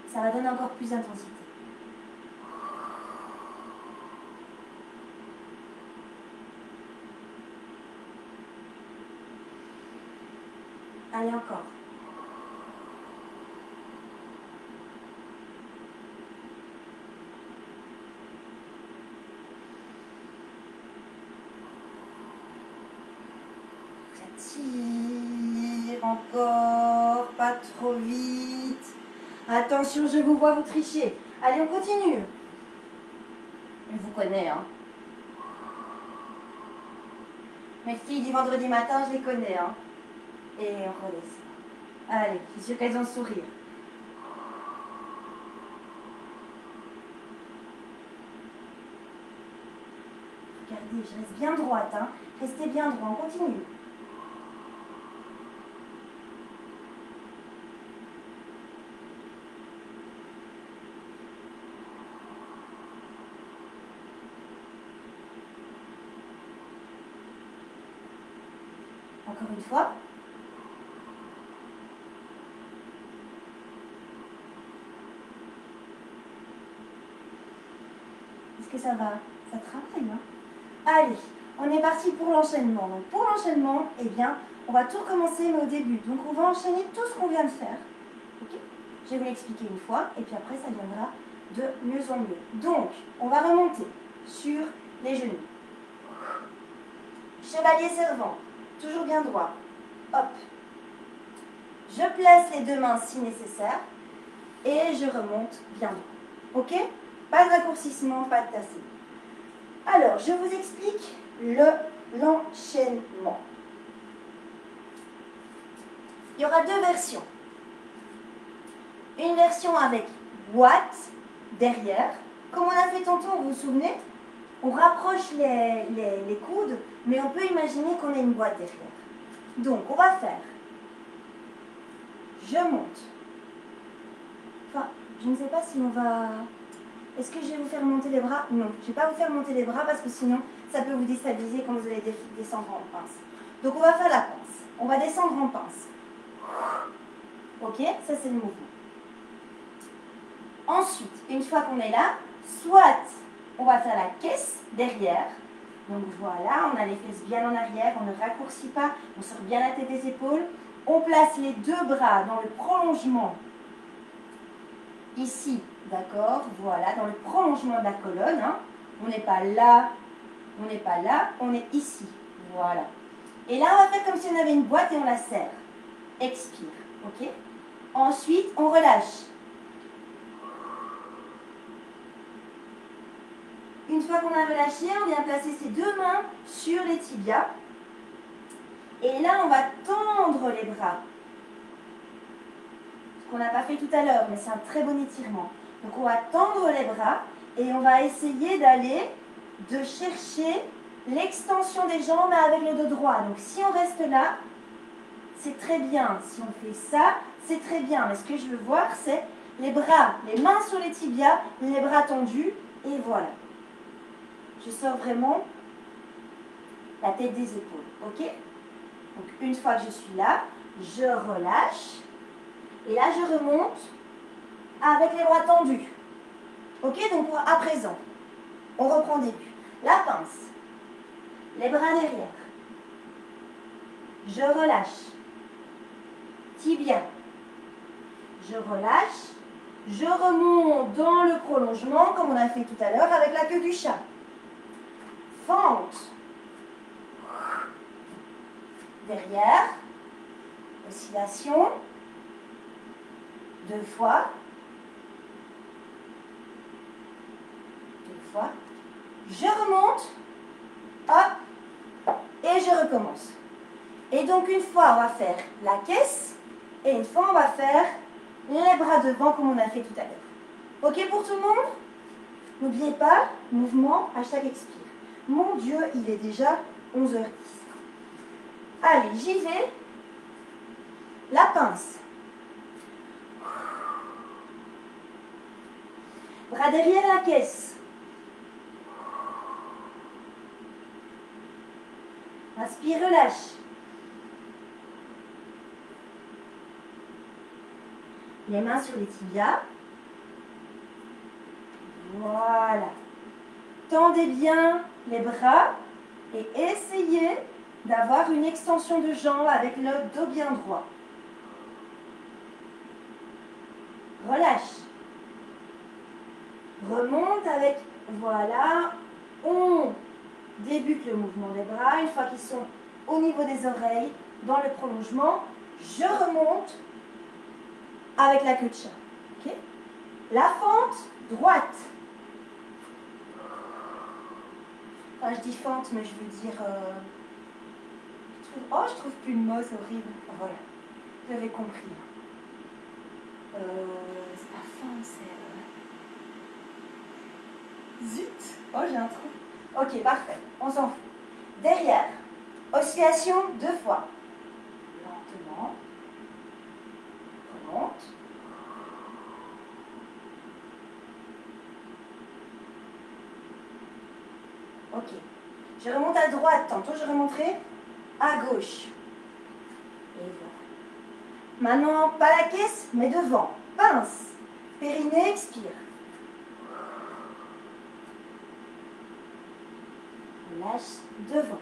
Ça va donner encore plus d'intensité. Allez, encore. J'attire encore, pas trop vite. Attention, je vous vois vous tricher. Allez, on continue. Je vous connais, hein. Mes filles du vendredi matin, je les connais, hein. Et on redescend. Allez, je suis sûre qu'elles ont le sourire. Regardez, je reste bien droite, hein. Restez bien droit, on continue. Encore une fois. Est-ce que ça va? Ça travaille, hein? Allez, On est parti pour l'enchaînement. Donc pour l'enchaînement, eh bien, on va tout recommencer mais au début. Donc on va enchaîner tout ce qu'on vient de faire. Okay, je vais vous l'expliquer une fois et puis après ça viendra de mieux en mieux. Donc on va remonter sur les genoux. Chevalier servant, toujours bien droit. Hop. Je place les deux mains si nécessaire et je remonte bien droit. Ok? Pas de raccourcissement, pas de tassé. Alors, je vous explique l'enchaînement. Il y aura deux versions. Une version avec boîte derrière. Comme on a fait tantôt, vous vous souvenez? On rapproche les coudes, mais on peut imaginer qu'on a une boîte derrière. Donc, on va faire. Je monte. Enfin, je ne sais pas si on va... Est-ce que je vais vous faire monter les bras? Non, je ne vais pas vous faire monter les bras parce que sinon, ça peut vous déstabiliser quand vous allez descendre en pince. Donc, on va faire la pince. On va descendre en pince. Ok? Ça, c'est le mouvement. Ensuite, une fois qu'on est là, soit on va faire la caisse derrière. Donc voilà, on a les fesses bien en arrière, on ne raccourcit pas, on sort bien la tête des épaules. On place les deux bras dans le prolongement, ici, d'accord, voilà, dans le prolongement de la colonne. Hein. On n'est pas là, on n'est pas là, on est ici, voilà. Et là, on va faire comme si on avait une boîte et on la serre. Expire, ok? Ensuite, on relâche. Une fois qu'on a relâché, on vient placer ses deux mains sur les tibias. Et là, on va tendre les bras. Ce qu'on n'a pas fait tout à l'heure, mais c'est un très bon étirement. Donc, on va tendre les bras et on va essayer de chercher l'extension des jambes avec le dos droit. Donc, si on reste là, c'est très bien. Si on fait ça, c'est très bien. Mais ce que je veux voir, c'est les bras, les mains sur les tibias, les bras tendus, et voilà. Je sors vraiment la tête des épaules, ok? Donc, une fois que je suis là, je relâche. Et là, je remonte avec les bras tendus. Ok? Donc, à présent, on reprend début. La pince. Les bras derrière. Je relâche. Tibia. Je relâche. Je remonte dans le prolongement, comme on a fait tout à l'heure, avec la queue du chat. Fente. Derrière. Oscillation. 2 fois. 2 fois. Je remonte. Hop. Et je recommence. Et donc une fois, on va faire la caisse. Et une fois, on va faire les bras devant comme on a fait tout à l'heure. Ok pour tout le monde? N'oubliez pas, mouvement à chaque expire. Mon Dieu, il est déjà 11h10. Allez, j'y vais. La pince. Bras derrière la caisse. Inspire, relâche. Les mains sur les tibias. Voilà. Tendez bien les bras et essayez d'avoir une extension de jambe avec le dos bien droit. Relâche. Remonte avec, voilà, on débute le mouvement des bras. Une fois qu'ils sont au niveau des oreilles, dans le prolongement, je remonte avec la queue de chat. Okay? La fente droite. Enfin, je dis fente, mais je veux dire... je trouve plus le mot, c'est horrible. Voilà, vous avez compris. C'est pas fente, c'est... Zut. Oh, j'ai un trou. Ok, parfait. On s'en fout. Derrière, oscillation 2 fois. Lentement. Remonte. Ok. Je remonte à droite. Tantôt, je remonterai à gauche. Et voilà. Maintenant, pas la caisse, mais devant. Pince. Périnée, expire. relâche devant.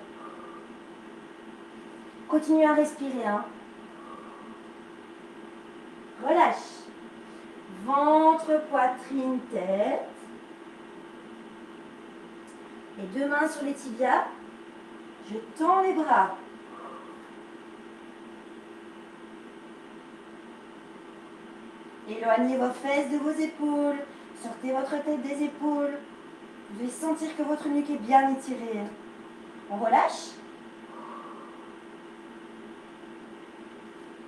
Continuez à respirer. Hein. Relâche. Ventre, poitrine, tête. Les deux mains sur les tibias. Je tends les bras. Éloignez vos fesses de vos épaules. Sortez votre tête des épaules. Vous devez sentir que votre nuque est bien étirée. On relâche.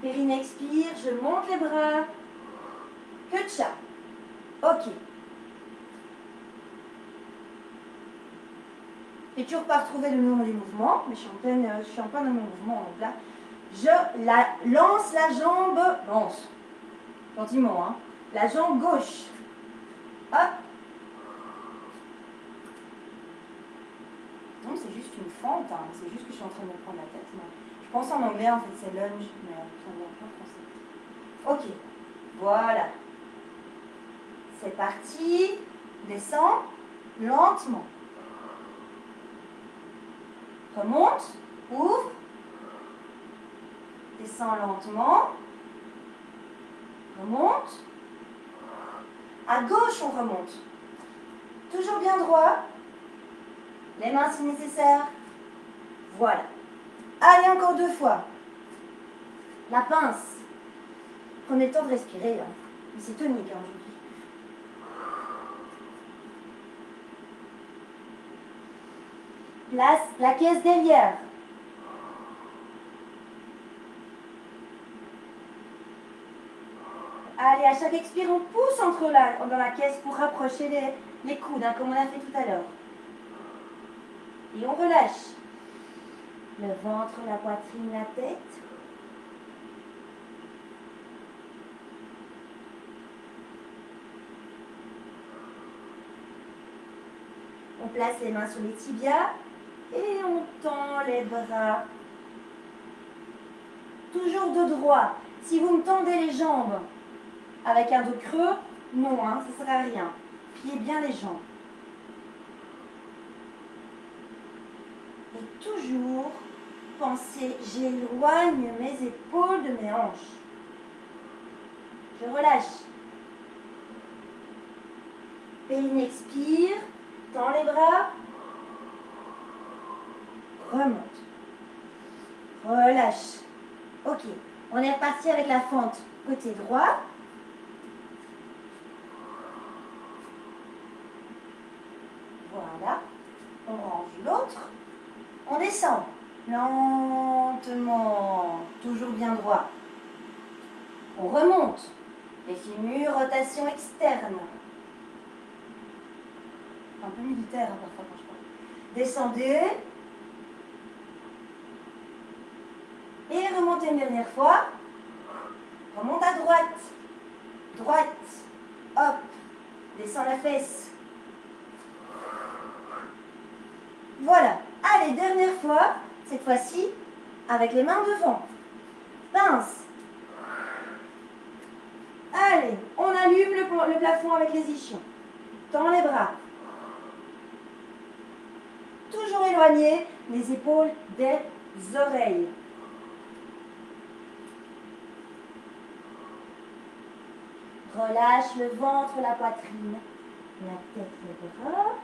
Périnée expire, je monte les bras. Queue de chat. Ok. J'ai toujours pas retrouvé le nom des mouvements, mais je suis en plein dans mon mouvement. Donc là, je lance la jambe, lance, gentiment, hein, la jambe gauche. Hop. Non, c'est juste une fente, hein, c'est juste que je suis en train de me prendre la tête. Mais je pense en anglais, en fait, c'est lunge, mais ça ne vient pas en français. Ok, voilà. C'est parti. Descends lentement. Remonte, ouvre. Descends lentement. Remonte. À gauche, on remonte. Toujours bien droit. Les mains si nécessaire. Voilà. Allez, encore 2 fois. La pince. Prenez le temps de respirer. Hein. C'est tonique hein, aujourd'hui. Place la caisse derrière. Allez, à chaque expire, on pousse dans la caisse pour rapprocher les coudes, hein, comme on a fait tout à l'heure. Et on relâche. Le ventre, la poitrine, la tête. On place les mains sur les tibias et on tend les bras. Toujours dos droit. Si vous me tendez les jambes avec un dos creux, non, hein, ça ne sert à rien. Pliez bien les jambes. Et toujours pensez, j'éloigne mes épaules de mes hanches. Je relâche. Périnée expire, tends les bras, remonte. Relâche. Ok, on est reparti avec la fente côté droit. Voilà, on range l'autre. On descend lentement, toujours bien droit. On remonte. Les fémurs, rotation externe. Un peu militaire hein, parfois quand je parle. Descendez. Et remontez une dernière fois. Remonte à droite. Droite. Hop. Descends la fesse. Voilà. Allez, dernière fois. Cette fois-ci, avec les mains devant. Pince. Allez, on allume le plafond avec les ischions. Tends les bras. Toujours éloigner les épaules des oreilles. Relâche le ventre, la poitrine, la tête, les bras.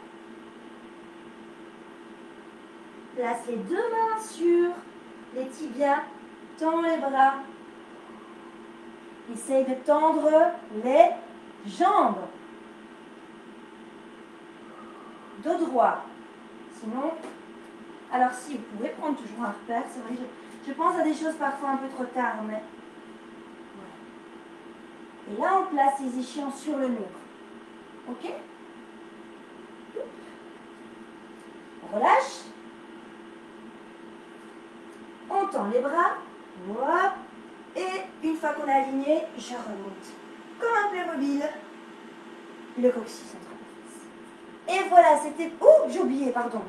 Place les deux mains sur les tibias. Tends les bras. Essaye de tendre les jambes. Dos droit. Sinon, alors si, vous pouvez prendre toujours un repère. C'est vrai, je pense à des choses parfois un peu trop tard, mais... Et là, on place les ischions sur le mur. Ok? On relâche. On tend les bras. Voilà. Et une fois qu'on a aligné, je remonte. Comme un Playmobil. Le coccyx entre les fesses. Et voilà, c'était... Oh, j'ai oublié, pardon.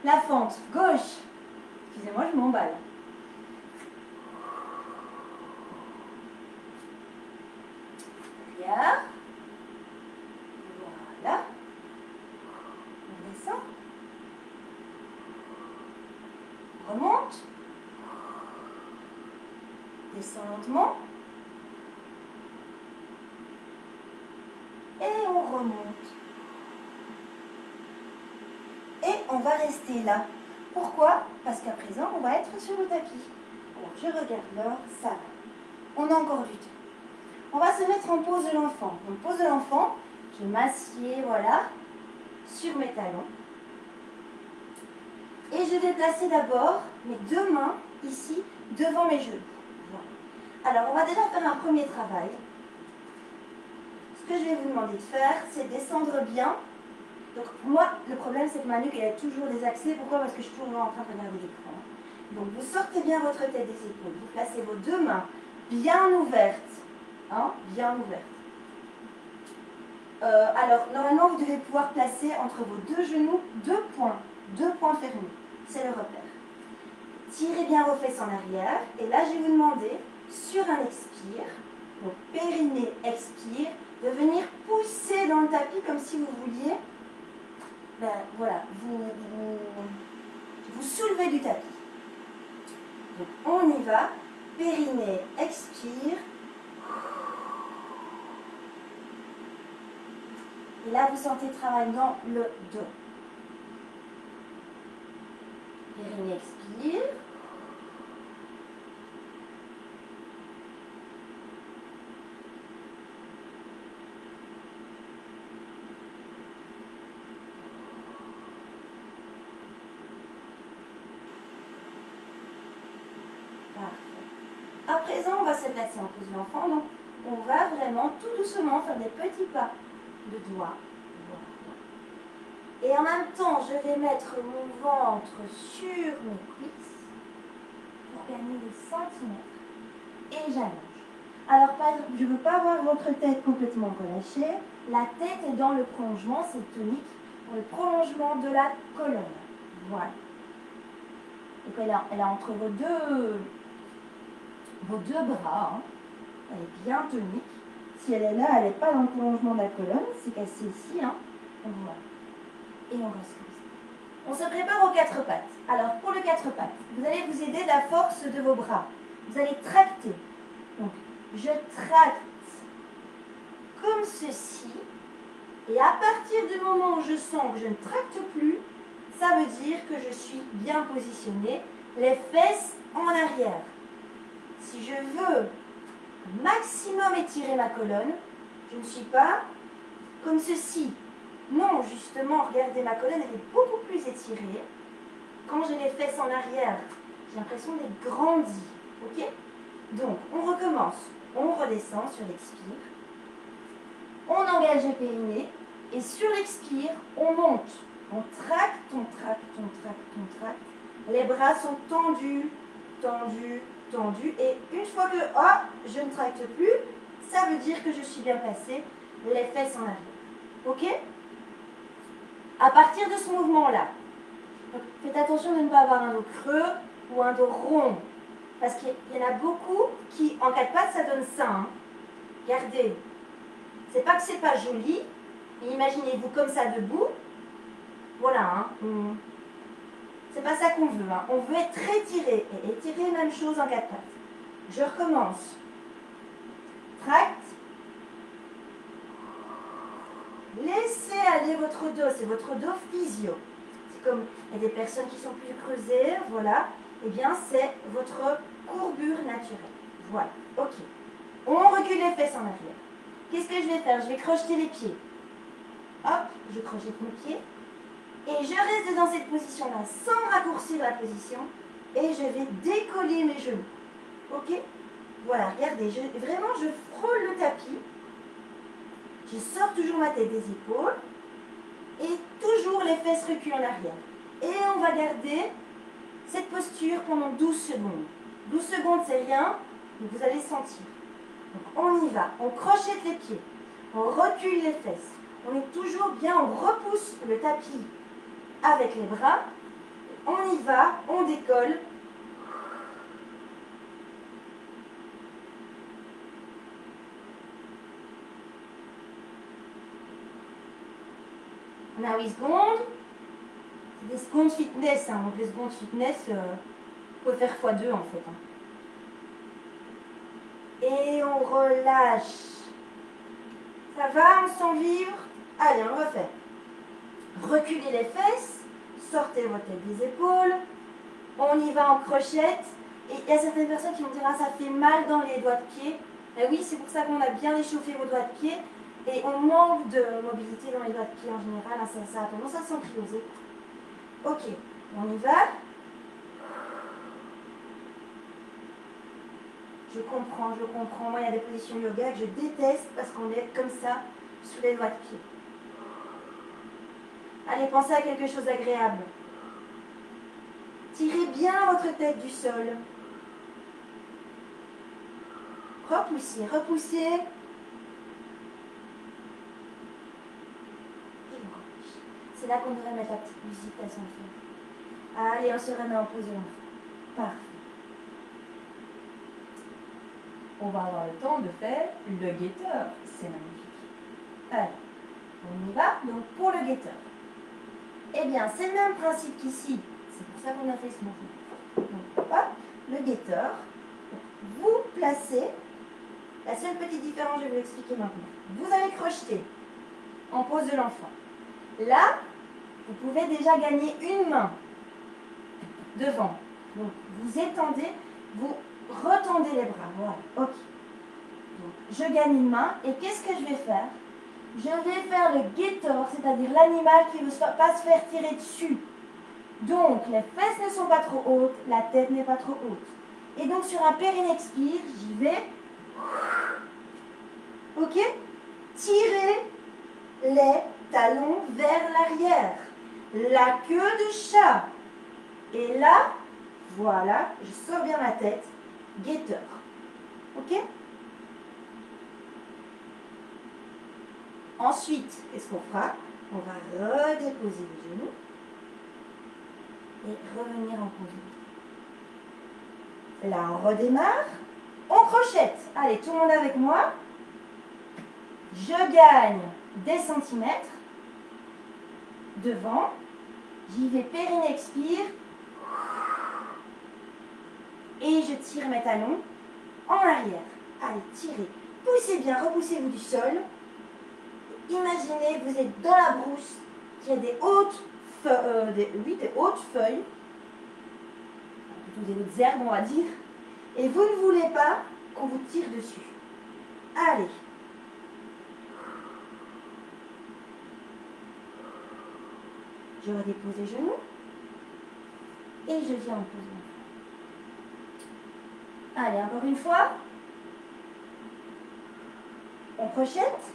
La fente gauche. Excusez-moi, je m'emballe. Voilà. On descend. remonte. Descend lentement. Et on remonte. Et on va rester là. Pourquoi? Parce qu'à présent, on va être sur le tapis. Alors, je regarde l'heure, ça va. On a encore du temps. On va se mettre en pose de l'enfant. Donc, pose de l'enfant, je m'assieds, voilà, sur mes talons. Et je vais placer d'abord mes deux mains ici, devant mes genoux. Voilà. Alors, on va déjà faire un premier travail. Ce que je vais vous demander de faire, c'est descendre bien. Donc, moi, le problème, c'est que ma nuque, elle a toujours des accès. Pourquoi? Parce que je suis toujours en train de regarder l'écran. Donc, vous sortez bien votre tête des épaules. Vous placez vos deux mains bien ouvertes. Hein, bien ouvertes. Alors, normalement, vous devez pouvoir placer entre vos deux genoux deux points fermés. C'est le repère. Tirez bien vos fesses en arrière. Et là, je vais vous demander, sur un expire, donc périnée, expire, de venir pousser dans le tapis comme si vous vouliez, voilà, vous soulevez du tapis. Donc, on y va. Périnée, expire. Et là, vous sentez le travail dans le dos. Périnée, expire. Parfait. À présent, on va se placer en pose d'enfant. Donc, on va vraiment tout doucement faire des petits pas de doigts. Et en même temps, je vais mettre mon ventre sur mes cuisses pour gagner des centimètres. Et j'allonge. Alors, je ne veux pas avoir votre tête complètement relâchée. La tête est dans le prolongement, c'est tonique, dans le prolongement de la colonne. Voilà. Donc, elle est entre vos deux bras. Hein. Elle est bien tonique. Si elle est là, elle n'est pas dans le prolongement de la colonne. C'est cassé ici. Hein. Voilà. Et on reste comme ça. On se prépare aux quatre pattes. Alors, pour le quatre pattes, vous allez vous aider de la force de vos bras. Vous allez tracter. Donc, je tracte comme ceci. Et à partir du moment où je sens que je ne tracte plus, ça veut dire que je suis bien positionnée. Les fesses en arrière. Si je veux au maximum étirer ma colonne, je ne suis pas comme ceci. Non, justement, regardez, ma colonne, elle est beaucoup plus étirée. Quand j'ai les fesses en arrière, j'ai l'impression d'être grandie. Ok? Donc, on recommence. On redescend sur l'expire. On engage le périnée. Et sur l'expire, on monte. On tracte, on tracte, on tracte, on tracte. Les bras sont tendus, tendus, tendus. Et une fois que je ne tracte plus, ça veut dire que je suis bien placée. Les fesses en arrière. Ok? À partir de ce mouvement-là, faites attention de ne pas avoir un dos creux ou un dos rond. Parce qu'il y en a beaucoup qui, en quatre pattes, ça donne ça. Hein. Regardez. C'est pas que c'est pas joli. Imaginez-vous comme ça debout. Voilà. Hein. C'est pas ça qu'on veut. Hein. On veut être étiré. Et étirer, même chose en quatre pattes. Je recommence. Tracte. Laissez aller votre dos, c'est votre dos physio. C'est comme, il y a des personnes qui sont plus creusées, voilà. Eh bien, c'est votre courbure naturelle. Voilà, ok. On recule les fesses en arrière. Qu'est-ce que je vais faire? Je vais crocheter les pieds. Hop, je crochette mes pieds. Et je reste dans cette position-là, sans raccourcir la position. Et je vais décoller mes genoux. Ok? Voilà, regardez, vraiment, je frôle le tapis. Je sors toujours ma tête des épaules et toujours les fesses reculent en arrière. Et on va garder cette posture pendant 12 secondes. 12 secondes, c'est rien, mais vous allez sentir. Donc on y va, on crochette les pieds, on recule les fesses. On est toujours bien, on repousse le tapis avec les bras. On y va, on décolle. On a 8 secondes. C'est des secondes fitness. Hein. Donc les secondes fitness, Vous pouvez faire x2 en fait. Et on relâche. Ça va, on sent vivre. Allez, on refait. Reculez les fesses. Sortez votre tête des épaules. On y va en crochette. Et il y a certaines personnes qui vont dire « Ah, ça fait mal dans les doigts de pied ». Ben oui, c'est pour ça qu'on a bien échauffé vos doigts de pied. Et on manque de mobilité dans les doigts de pied en général. Ça a tendance à s'encrioser. Ok, on y va. Je comprends. Moi, il y a des positions yoga que je déteste parce qu'on est comme ça, sous les doigts de pied. Allez, pensez à quelque chose d'agréable. Tirez bien votre tête du sol. Repoussez. C'est là qu'on devrait mettre la petite musique à son feu. Allez, on se remet en position. Parfait. On va avoir le temps de faire le guetteur. C'est magnifique. Allez, on y va. Donc, pour le guetteur. Eh bien, c'est le même principe qu'ici. C'est pour ça qu'on a fait ce mouvement. Donc, hop, le guetteur. Vous placez. La seule petite différence, je vais vous l'expliquer maintenant. Vous allez crocheter en pose de l'enfant. Là, vous pouvez déjà gagner une main devant. Donc, vous étendez, vous retendez les bras. Voilà, ok. Donc, je gagne une main. Et qu'est-ce que je vais faire? Je vais faire le guetteur, c'est-à-dire l'animal qui ne veut pas se faire tirer dessus. Donc, les fesses ne sont pas trop hautes, la tête n'est pas trop haute. Et donc, sur un périnexpire, j'y vais. Ok? Tirez les talons vers l'arrière. La queue de chat. Et là, voilà, je sors bien ma tête. Guetteur. Ok? Ensuite, qu'est-ce qu'on fera? On va redéposer les genoux et revenir en position. Là, on redémarre. On crochette. Allez, tout le monde avec moi. Je gagne des centimètres devant. J'y vais périnexpire. Et je tire mes talons en arrière. Allez, tirez. Poussez bien, repoussez-vous du sol. Imaginez que vous êtes dans la brousse, qu'il y a des hautes feuilles, plutôt des hautes herbes, on va dire, et vous ne voulez pas qu'on vous tire dessus. Allez. Je redépose les genoux et je viens en position. Allez, encore une fois. On crochette.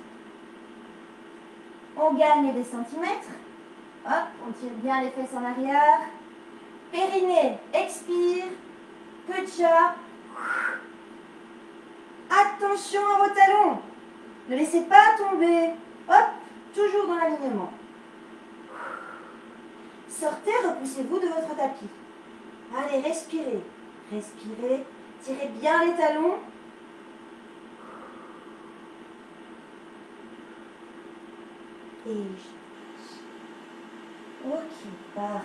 On gagne des centimètres. Hop, on tire bien les fesses en arrière. Périnée, expire. Queue de chat. Attention à vos talons. Ne laissez pas tomber. Hop, toujours dans l'alignement. Sortez, repoussez-vous de votre tapis. Allez, respirez. Respirez. Tirez bien les talons. Et ok, parfait.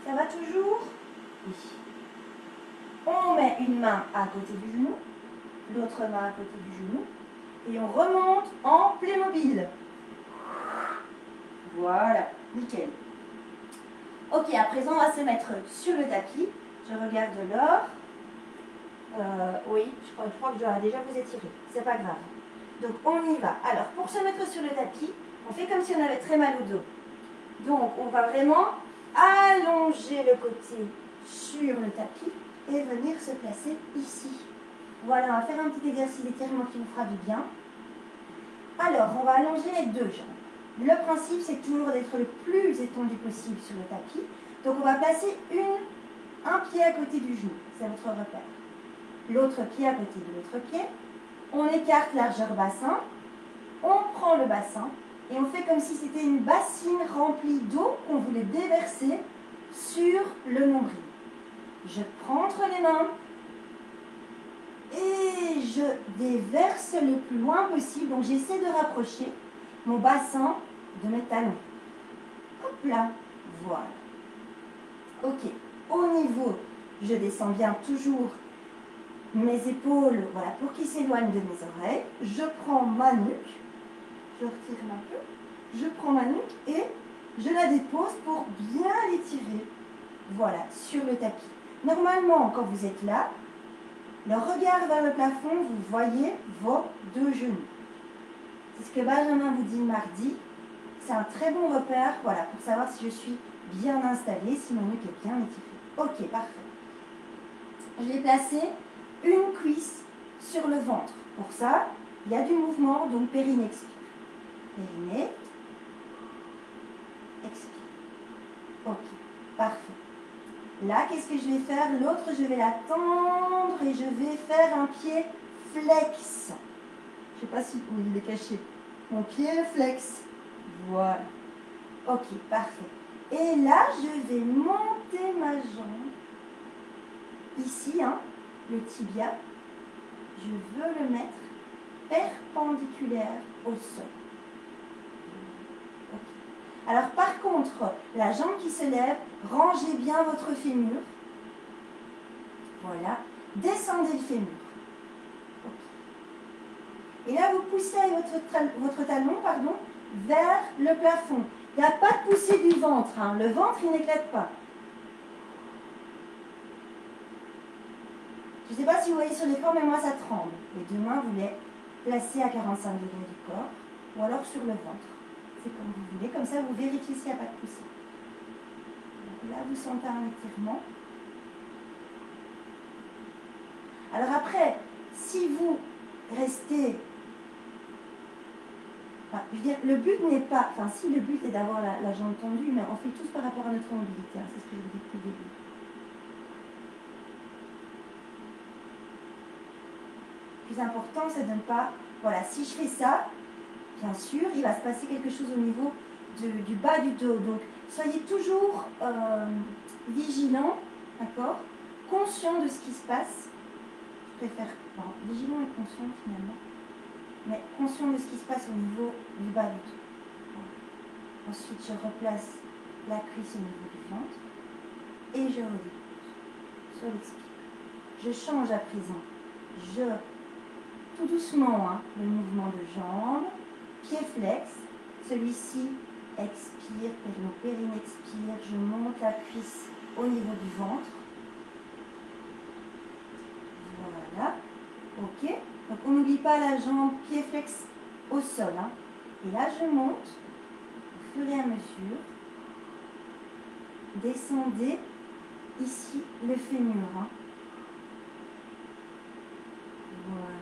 Ça va toujours? Oui. On met une main à côté du genou, l'autre main à côté du genou, et on remonte en Playmobil. Voilà, nickel. Ok, à présent, on va se mettre sur le tapis. Je regarde l'or. Oui, je crois que je dois déjà vous étirer. C'est pas grave. Donc, on y va. Alors, pour se mettre sur le tapis, on fait comme si on avait très mal au dos. Donc, on va vraiment allonger le côté sur le tapis et venir se placer ici. Voilà, on va faire un petit exercice d'étirement qui nous fera du bien. Alors, on va allonger les deux jambes. Le principe, c'est toujours d'être le plus étendu possible sur le tapis. Donc, on va placer un pied à côté du genou. C'est votre repère. L'autre pied à côté de l'autre pied. On écarte largeur bassin. On prend le bassin et on fait comme si c'était une bassine remplie d'eau qu'on voulait déverser sur le nombril. Je prends entre les mains et je déverse le plus loin possible. Donc, j'essaie de rapprocher mon bassin de mes talons. Hop là, voilà. Ok, au niveau Je descends bien toujours mes épaules, voilà, pour qu'ils s'éloignent de mes oreilles. Je prends ma nuque, je retire un peu, je prends ma nuque et je la dépose pour bien l'étirer, voilà, sur le tapis. Normalement, quand vous êtes là, le regard vers le plafond, vous voyez vos deux genoux. C'est ce que Benjamin vous dit mardi. C'est un très bon repère, voilà, pour savoir si je suis bien installée, si mon nuque est bien étirée. Ok, parfait. Je vais placer une cuisse sur le ventre. Pour ça, il y a du mouvement, donc périnée expire. Périnée, expire. Ok, parfait. Là, qu'est-ce que je vais faire? L'autre, je vais la tendre et je vais faire un pied flex. Je ne sais pas si il est caché. Mon pied flex. Voilà. Ok, parfait. Et là, je vais monter ma jambe. Ici, hein, le tibia. Je veux le mettre perpendiculaire au sol. Okay. Alors, par contre, la jambe qui se lève, rangez bien votre fémur. Voilà. Descendez le fémur. Okay. Et là, vous poussez votre talon, pardon, vers le plafond. Il n'y a pas de poussée du ventre. Hein. Le ventre, il n'éclate pas. Je ne sais pas si vous voyez sur l'écran, mais moi, ça tremble. Les deux mains, vous les placez à 45 degrés du corps, ou alors sur le ventre. C'est comme vous voulez. Comme ça, vous vérifiez s'il n'y a pas de poussée. Donc là, vous sentez un étirement. Alors après, si vous restez... Enfin, je veux dire, le but n'est pas... Enfin, si le but est d'avoir la jambe tendue, mais on fait tous par rapport à notre mobilité. Hein, c'est ce que je vous dis depuis le début. Le plus important, c'est de ne pas... Voilà, si je fais ça, bien sûr, il va se passer quelque chose au niveau du bas du dos. Donc, soyez toujours vigilant, d'accord? Conscient de ce qui se passe. Je préfère... Bon, vigilant et conscient, finalement. Mais conscient de ce qui se passe au niveau du bas du dos. Voilà. Ensuite, je replace la cuisse au niveau du ventre et je redépose sur l'expire. Je change à présent. Tout doucement, hein, le mouvement de jambe, pied flex. Celui-ci expire, périnée expire. Je monte la cuisse au niveau du ventre. Voilà. Ok. Donc on n'oublie pas la jambe, pied flex au sol. Hein. Et là, je monte au fur et à mesure. Descendez ici le fémur. Hein. Voilà.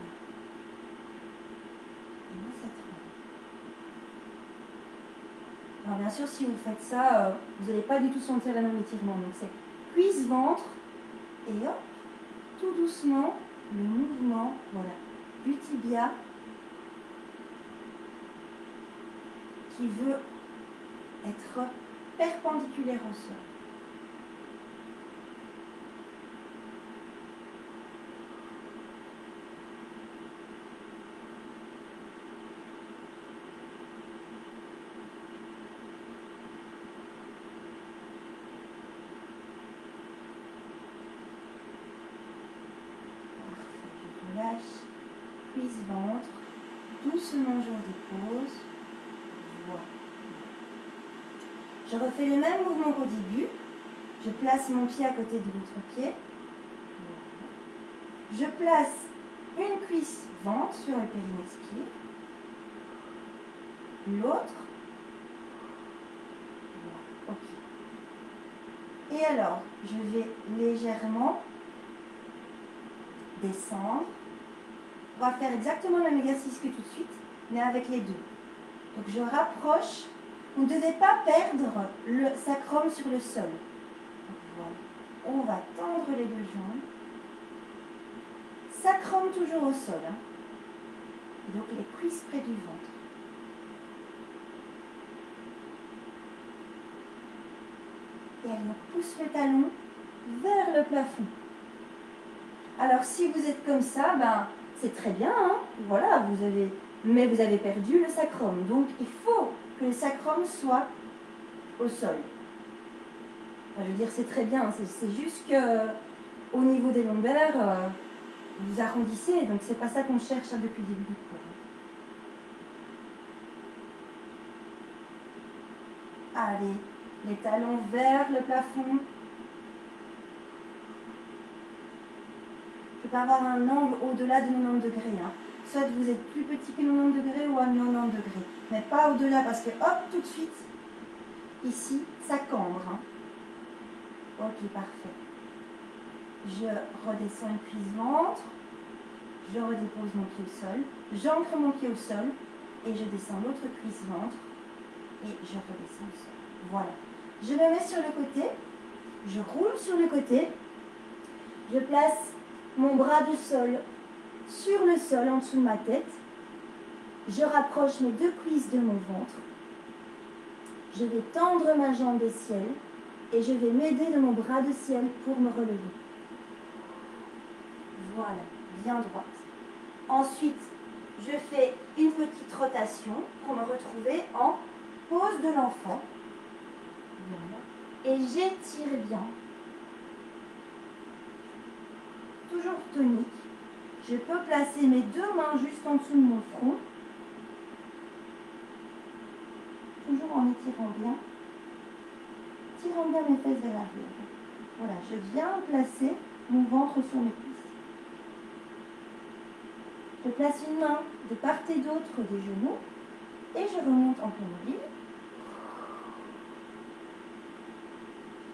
Et là, ça tremble. Alors bien sûr, si vous faites ça, vous n'allez pas du tout sentir le même étirement. Donc c'est cuisse, ventre, et hop, tout doucement, le mouvement, voilà, du tibia qui veut être perpendiculaire au sol. Je relâche, cuisse, ventre, doucement je redépose. Voilà. Je refais le même mouvement qu'au début. Je place mon pied à côté de l'autre pied. Je place une cuisse ventre sur le périnée expire. L'autre. Voilà. Ok. Et alors, je vais légèrement descendre. On va faire exactement le même exercice que tout de suite, mais avec les deux. Donc je rapproche. Vous ne devez pas perdre le sacrum sur le sol. Voilà. On va tendre les deux jambes. Sacrum toujours au sol. Hein. Et donc les cuisses près du ventre. Et elle pousse le talon vers le plafond. Alors si vous êtes comme ça, ben, c'est très bien. Hein. Voilà, mais vous avez perdu le sacrum. Donc il faut que le sacrum soit au sol. Enfin, je veux dire, c'est très bien. C'est juste que au niveau des lombaires, vous arrondissez, donc c'est pas ça qu'on cherche depuis le début du cours. Allez, les talons vers le plafond. Je peux avoir un angle au-delà de 90 degrés. Hein. Soit vous êtes plus petit que 90 degrés ou à 90 degrés. Mais pas au-delà parce que hop, tout de suite, ici, ça cambre. Hein. Ok, parfait. Je redescends une cuisse ventre. Je redépose mon pied au sol. J'ancre mon pied au sol. Et je descends l'autre cuisse ventre. Et je redescends au sol. Voilà. Je me mets sur le côté. Je roule sur le côté. Je place mon bras du sol sur le sol en dessous de ma tête. Je rapproche mes deux cuisses de mon ventre. Je vais tendre ma jambe au ciel et je vais m'aider de mon bras de ciel pour me relever. Voilà, bien droite. Ensuite, je fais une petite rotation pour me retrouver en pose de l'enfant. Voilà. Et j'étire bien. Toujours tonique. Je peux placer mes deux mains juste en dessous de mon front. Toujours en étirant bien. Tirant bien mes fesses vers l'arrière. Voilà, je viens placer mon ventre sur mes cuisses. Je place une main de part et d'autre des genoux et je remonte en plein mobile.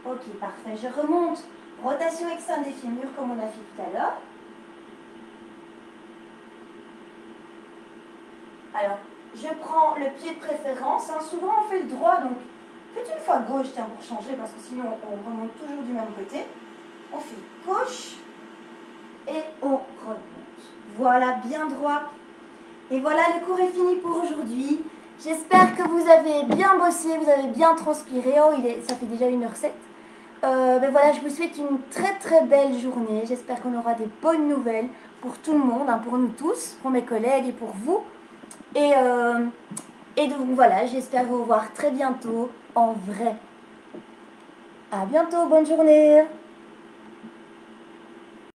Ok, parfait. Je remonte. Rotation externe des fémurs comme on a fait tout à l'heure. Alors, je prends le pied de préférence. Hein. Souvent, on fait le droit, donc faites une fois gauche tiens, pour changer, parce que sinon, on remonte toujours du même côté. On fait gauche et on remonte. Voilà, bien droit. Et voilà, le cours est fini pour aujourd'hui. J'espère que vous avez bien bossé, vous avez bien transpiré. Oh, ça fait déjà 1h07. Ben voilà, je vous souhaite une très très belle journée. J'espère qu'on aura des bonnes nouvelles pour tout le monde, hein, pour nous tous, pour mes collègues et pour vous. Et donc voilà, j'espère vous revoir très bientôt en vrai. À bientôt, bonne journée.